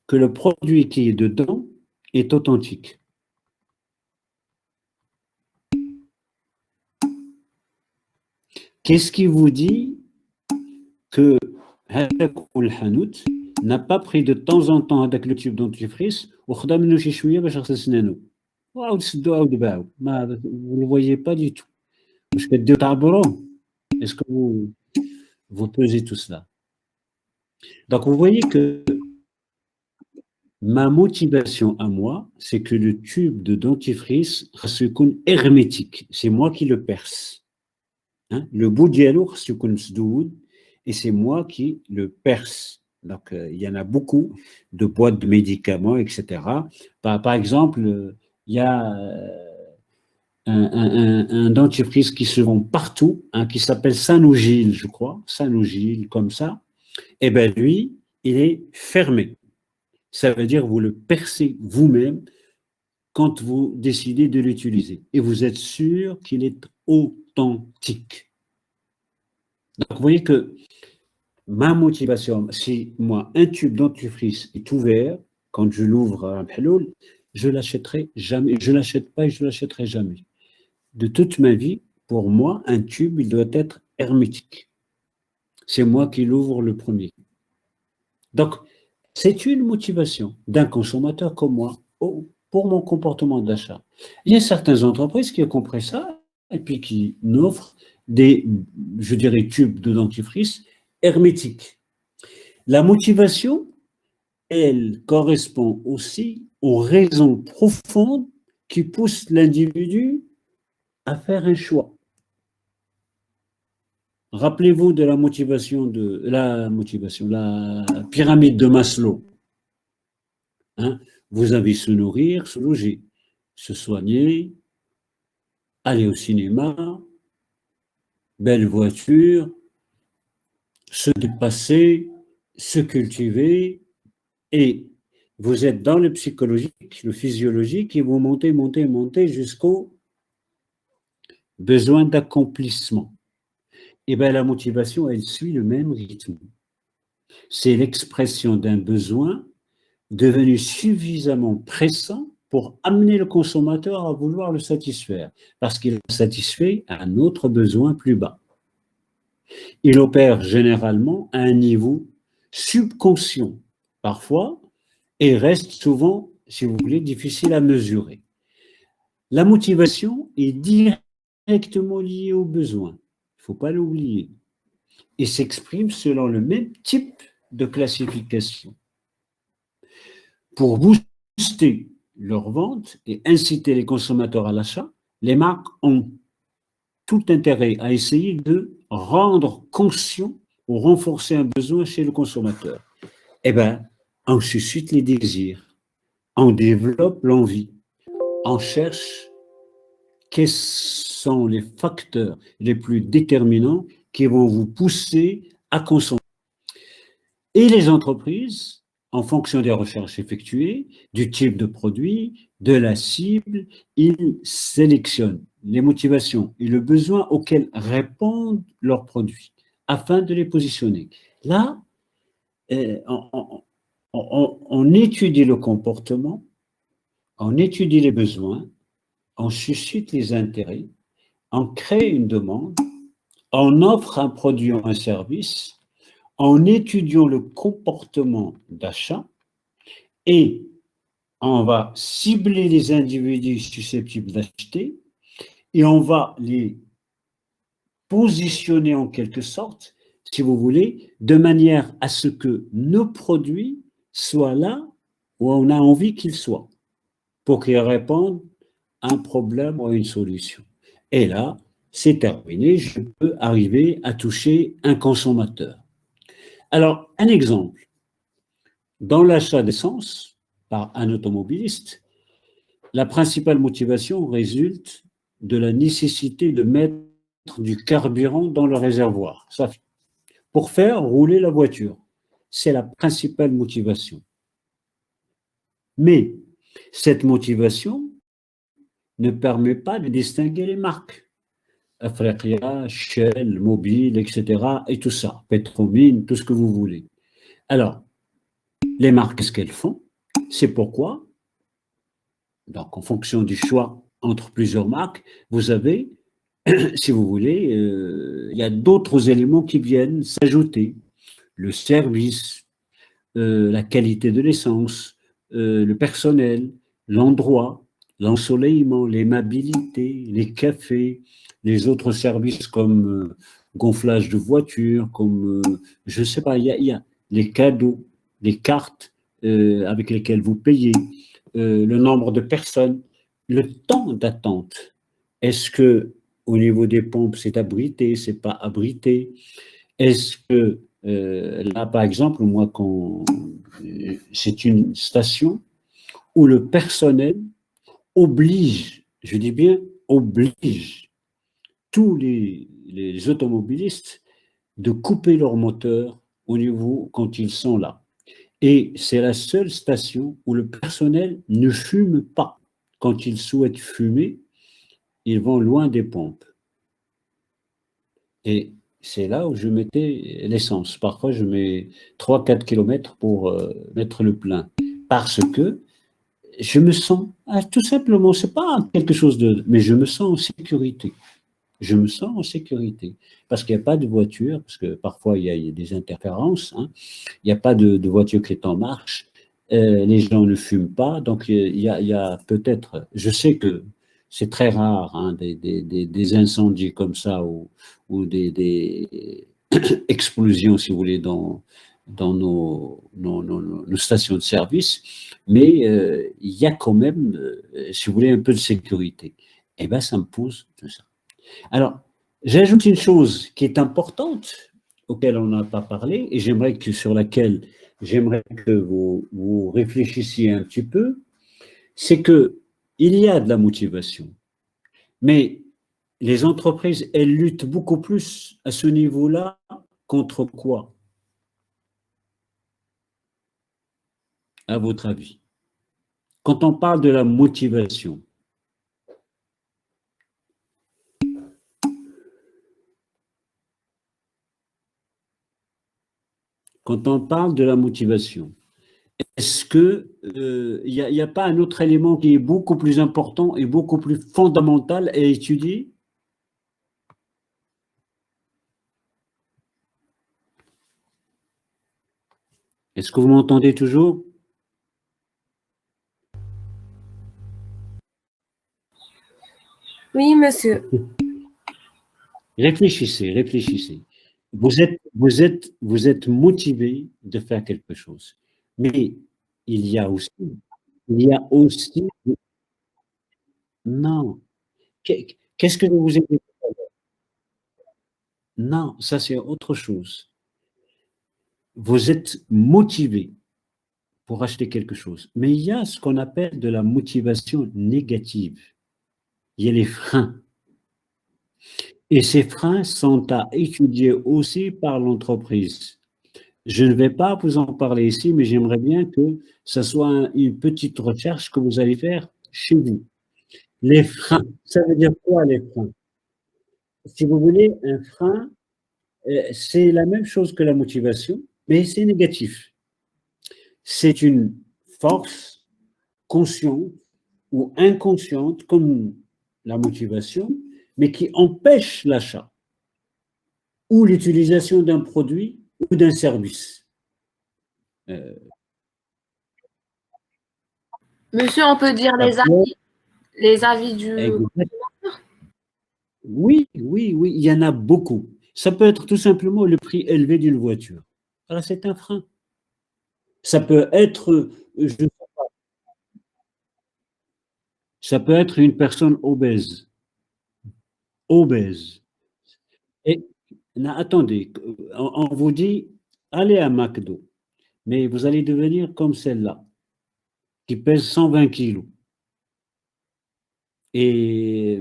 que le produit qui est dedans est authentique? Qu'est-ce qui vous dit que n'a pas pris de temps en temps avec le tube dentifrice vous ne le voyez pas du tout. Est-ce que vous pesez tout cela? Donc vous voyez que ma motivation à moi, c'est que le tube de dentifrice reste hermétique. C'est moi qui le perce. Hein? Le bout dialogue et c'est moi qui le perce. Donc, il y en a beaucoup de boîtes de médicaments, etc. Par exemple, il y a un dentifrice qui se vend partout, hein, qui s'appelle Sanogyl, je crois, Sanogyl, comme ça. Eh bien, lui, il est fermé. Ça veut dire que vous le percez vous-même quand vous décidez de l'utiliser. Et vous êtes sûr qu'il est authentique. Donc, vous voyez que ma motivation, si moi, un tube dentifrice est ouvert, quand je l'ouvre à un Mhaloul, je l'achèterai jamais, je ne l'achète pas et je ne l'achèterai jamais. De toute ma vie, pour moi, un tube, il doit être hermétique. C'est moi qui l'ouvre le premier. Donc, c'est une motivation d'un consommateur comme moi pour mon comportement d'achat. Il y a certaines entreprises qui ont compris ça et puis qui n'offrent des, je dirais, tubes de dentifrice hermétiques. La motivation, elle correspond aussi aux raisons profondes qui poussent l'individu à faire un choix. Rappelez-vous de la pyramide de Maslow. Hein? Vous avez se nourrir, se loger, se soigner, aller au cinéma, belle voiture, se dépasser, se cultiver, et vous êtes dans le psychologique, le physiologique, et vous montez jusqu'au besoin d'accomplissement. Et bien la motivation, elle suit le même rythme. C'est l'expression d'un besoin devenu suffisamment pressant pour amener le consommateur à vouloir le satisfaire, parce qu'il satisfait un autre besoin plus bas. Il opère généralement à un niveau subconscient, parfois, et reste souvent, si vous voulez, difficile à mesurer. La motivation est directement liée au besoin, il ne faut pas l'oublier, et s'exprime selon le même type de classification. Pour booster leur vente et inciter les consommateurs à l'achat, les marques ont tout intérêt à essayer de rendre conscient ou renforcer un besoin chez le consommateur. Eh bien, on suscite les désirs, on développe l'envie, on cherche quels sont les facteurs les plus déterminants qui vont vous pousser à consommer. Et les entreprises, en fonction des recherches effectuées, du type de produit, de la cible, ils sélectionnent les motivations et le besoin auxquels répondent leurs produits afin de les positionner. Là, on étudie le comportement, on étudie les besoins, on suscite les intérêts, on crée une demande, on offre un produit ou un service en étudiant le comportement d'achat et on va cibler les individus susceptibles d'acheter et on va les positionner en quelque sorte, si vous voulez, de manière à ce que nos produits soient là où on a envie qu'ils soient, pour qu'ils répondent à un problème ou à une solution. Et là, c'est terminé, je peux arriver à toucher un consommateur. Alors, un exemple, dans l'achat d'essence par un automobiliste, la principale motivation résulte de la nécessité de mettre du carburant dans le réservoir, ça, pour faire rouler la voiture. C'est la principale motivation. Mais cette motivation ne permet pas de distinguer les marques. Africa, Shell, Mobil, etc. et tout ça, Petromine, tout ce que vous voulez. Alors, les marques, qu'est-ce qu'elles font? C'est pourquoi, donc en fonction du choix entre plusieurs marques, vous avez, si vous voulez, il y a d'autres éléments qui viennent s'ajouter. Le service, la qualité de l'essence, le personnel, l'endroit, l'ensoleillement, l'aimabilité, les cafés, les autres services comme gonflage de voiture, comme, je ne sais pas, il y a les cadeaux, les cartes avec lesquelles vous payez, le nombre de personnes, le temps d'attente. Est-ce que au niveau des pompes, c'est abrité, c'est pas abrité? Est-ce que là, par exemple, moi, c'est une station où le personnel oblige, je dis bien oblige, tous les automobilistes de couper leur moteur au niveau quand ils sont là. Et c'est la seule station où le personnel ne fume pas. Quand ils souhaitent fumer, ils vont loin des pompes. Et c'est là où je mettais l'essence. Parfois, je mets 3-4 kilomètres pour mettre le plein. Parce que je me sens, tout simplement, c'est pas quelque chose de, mais je me sens en sécurité. Je me sens en sécurité. Parce qu'il n'y a pas de voiture, parce que parfois il y a des interférences, hein. Il n'y a pas de voiture qui est en marche, les gens ne fument pas, donc il y a peut-être, je sais que c'est très rare, hein, des incendies comme ça ou des explosions, si vous voulez, dans nos stations de service, mais il y a quand même, si vous voulez, un peu de sécurité. Eh bien, ça me pose tout ça. Alors, j'ajoute une chose qui est importante, auquel on n'a pas parlé, et sur laquelle j'aimerais que vous réfléchissiez un petit peu, c'est que il y a de la motivation, mais les entreprises, elles luttent beaucoup plus à ce niveau-là contre quoi, à votre avis? Quand on parle de la motivation, est-ce que il n'y a pas un autre élément qui est beaucoup plus important et beaucoup plus fondamental à étudier? Est-ce que vous m'entendez toujours? Oui, monsieur. Réfléchissez. Vous êtes motivé de faire quelque chose. Mais il y a aussi, non. Qu'est-ce que vous ai dit? Non, ça c'est autre chose. Vous êtes motivé pour acheter quelque chose. Mais il y a ce qu'on appelle de la motivation négative. Il y a les freins. Et ces freins sont à étudier aussi par l'entreprise. Je ne vais pas vous en parler ici, mais j'aimerais bien que ce soit une petite recherche que vous allez faire chez vous. Les freins, ça veut dire quoi les freins? Si vous voulez, un frein, c'est la même chose que la motivation, mais c'est négatif. C'est une force consciente ou inconsciente, comme la motivation, mais qui empêche l'achat ou l'utilisation d'un produit ou d'un service. Monsieur, on peut dire les avis du... Oui, il y en a beaucoup. Ça peut être tout simplement le prix élevé d'une voiture. Alors, c'est un frein. Ça peut être, ça peut être une personne obèse. Et attendez, on vous dit, allez à McDo, mais vous allez devenir comme celle-là, qui pèse 120 kilos. Et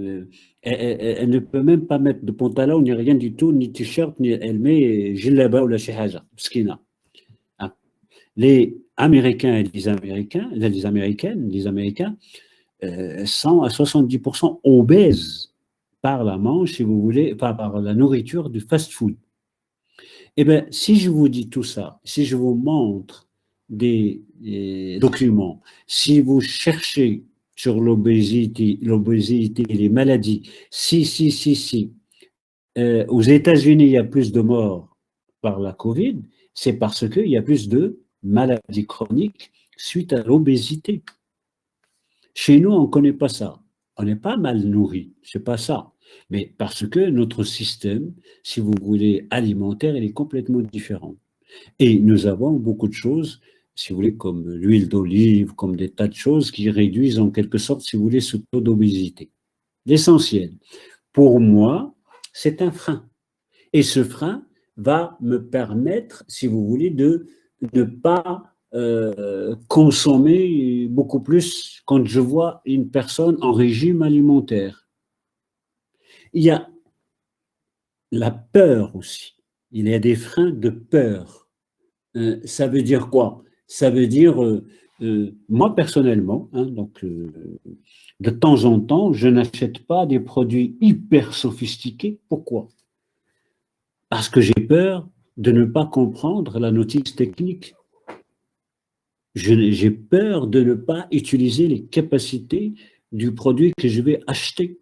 elle ne peut même pas mettre de pantalon, ni rien du tout, ni t-shirt, ni elle met jilaba ou la shihaja, skina. Les Américains et les Américains sont à 70% obèses par la manche, si vous voulez, par la nourriture du fast-food. Eh bien, si je vous dis tout ça, si je vous montre des documents, si vous cherchez sur l'obésité, les maladies, aux États-Unis, il y a plus de morts par la Covid, c'est parce qu'il y a plus de maladies chroniques suite à l'obésité. Chez nous, on ne connaît pas ça. On n'est pas mal nourri, c'est pas ça. Mais parce que notre système, si vous voulez, alimentaire, il est complètement différent. Et nous avons beaucoup de choses, si vous voulez, comme l'huile d'olive, comme des tas de choses qui réduisent en quelque sorte, si vous voulez, ce taux d'obésité. L'essentiel, pour moi, c'est un frein. Et ce frein va me permettre, si vous voulez, de ne pas consommer beaucoup plus quand je vois une personne en régime alimentaire. Il y a la peur aussi. Il y a des freins de peur. Ça veut dire quoi? Ça veut dire, moi personnellement, hein, donc, de temps en temps, je n'achète pas des produits hyper sophistiqués. Pourquoi? Parce que j'ai peur de ne pas comprendre la notice technique. J'ai peur de ne pas utiliser les capacités du produit que je vais acheter.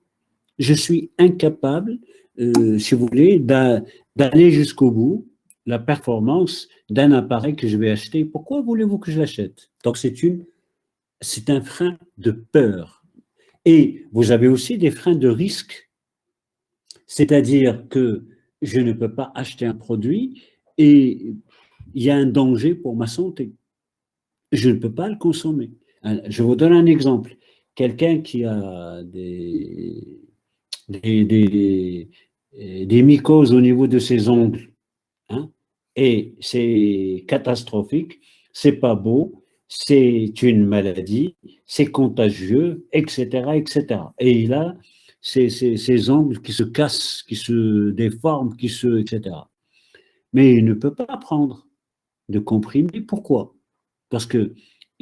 Je suis incapable, si vous voulez, d'aller jusqu'au bout, la performance d'un appareil que je vais acheter. Pourquoi voulez-vous que je l'achète? Donc, c'est un frein de peur. Et vous avez aussi des freins de risque. C'est-à-dire que je ne peux pas acheter un produit et il y a un danger pour ma santé. Je ne peux pas le consommer. Je vous donne un exemple. Quelqu'un qui a des mycoses au niveau de ses ongles, hein, et c'est catastrophique, c'est pas beau, c'est une maladie, c'est contagieux, etc., etc. Et il a ces ongles qui se cassent, qui se déforment, etc. Mais il ne peut pas prendre de comprimés. Pourquoi? Parce qu'il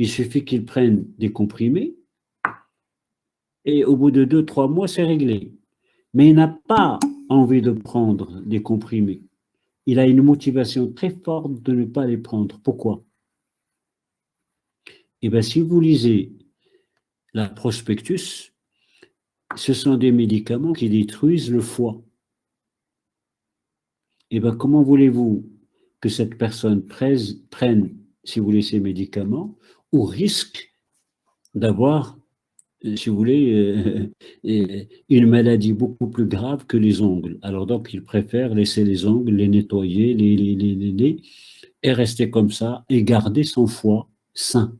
suffit qu'il prenne des comprimés et au bout de 2-3 mois, c'est réglé. Mais il n'a pas envie de prendre des comprimés. Il a une motivation très forte de ne pas les prendre. Pourquoi? Eh bien, si vous lisez la prospectus, ce sont des médicaments qui détruisent le foie. Eh bien, comment voulez-vous que cette personne prenne, si vous voulez, ces médicaments, au risque d'avoir, si vous voulez, une maladie beaucoup plus grave que les ongles? Alors donc, il préfère laisser les ongles, les nettoyer, et rester comme ça, et garder son foie sain.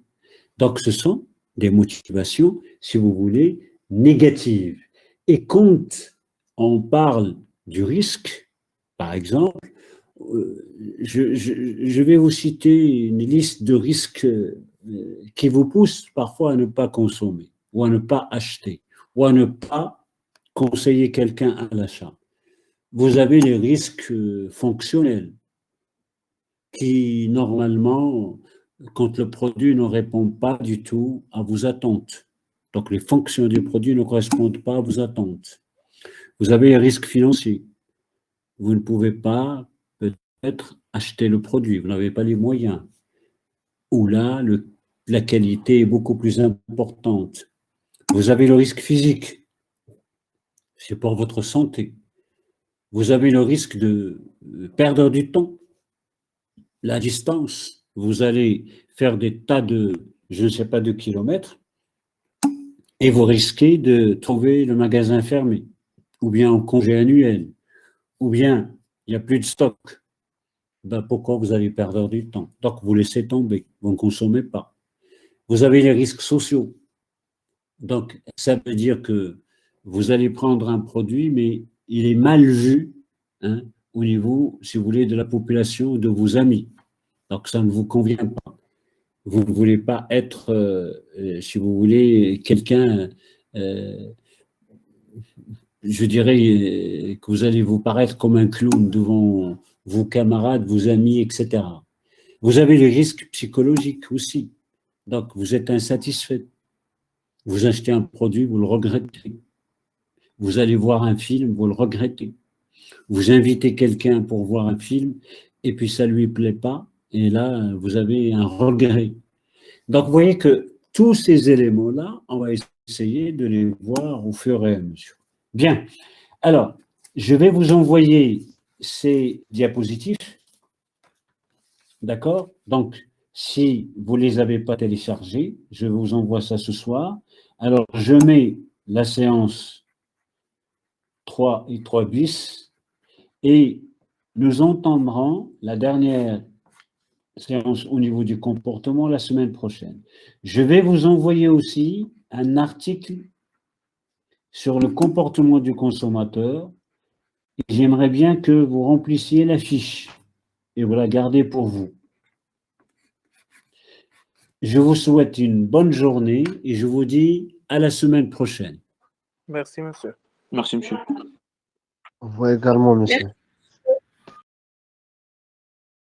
Donc, ce sont des motivations, si vous voulez, négatives. Et quand on parle du risque, par exemple, je vais vous citer une liste de risques qui vous poussent parfois à ne pas consommer, ou à ne pas acheter, ou à ne pas conseiller quelqu'un à l'achat. Vous avez les risques fonctionnels qui, normalement, quand le produit ne répond pas du tout à vos attentes. Donc, les fonctions du produit ne correspondent pas à vos attentes. Vous avez les risques financiers. Vous ne pouvez pas, peut-être, acheter le produit. Vous n'avez pas les moyens. Ou là, la qualité est beaucoup plus importante. Vous avez le risque physique. C'est pour votre santé. Vous avez le risque de perdre du temps. La distance. Vous allez faire des tas de, je ne sais pas, de kilomètres et vous risquez de trouver le magasin fermé, ou bien en congé annuel, ou bien il n'y a plus de stock. Ben, pourquoi vous allez perdre du temps? Donc, vous laissez tomber, vous ne consommez pas. Vous avez les risques sociaux. Donc, ça veut dire que vous allez prendre un produit, mais il est mal vu, hein, au niveau, si vous voulez, de la population, de vos amis. Donc, ça ne vous convient pas. Vous ne voulez pas être, si vous voulez, quelqu'un, je dirais, que vous allez vous paraître comme un clown devant vos camarades, vos amis, etc. Vous avez les risques psychologiques aussi. Donc, vous êtes insatisfait. Vous achetez un produit, vous le regrettez. Vous allez voir un film, vous le regrettez. Vous invitez quelqu'un pour voir un film, et puis ça ne lui plaît pas, et là, vous avez un regret. Donc, vous voyez que tous ces éléments-là, on va essayer de les voir au fur et à mesure. Bien. Alors, je vais vous envoyer ces diapositives. D'accord? Donc, si vous ne les avez pas téléchargés, je vous envoie ça ce soir. Alors, je mets la séance 3 et 3 bis et nous entendrons la dernière séance au niveau du comportement la semaine prochaine. Je vais vous envoyer aussi un article sur le comportement du consommateur. J'aimerais bien que vous remplissiez la fiche et vous la gardez pour vous. Je vous souhaite une bonne journée et je vous dis à la semaine prochaine. Merci, monsieur. Merci, monsieur. Vous également, monsieur.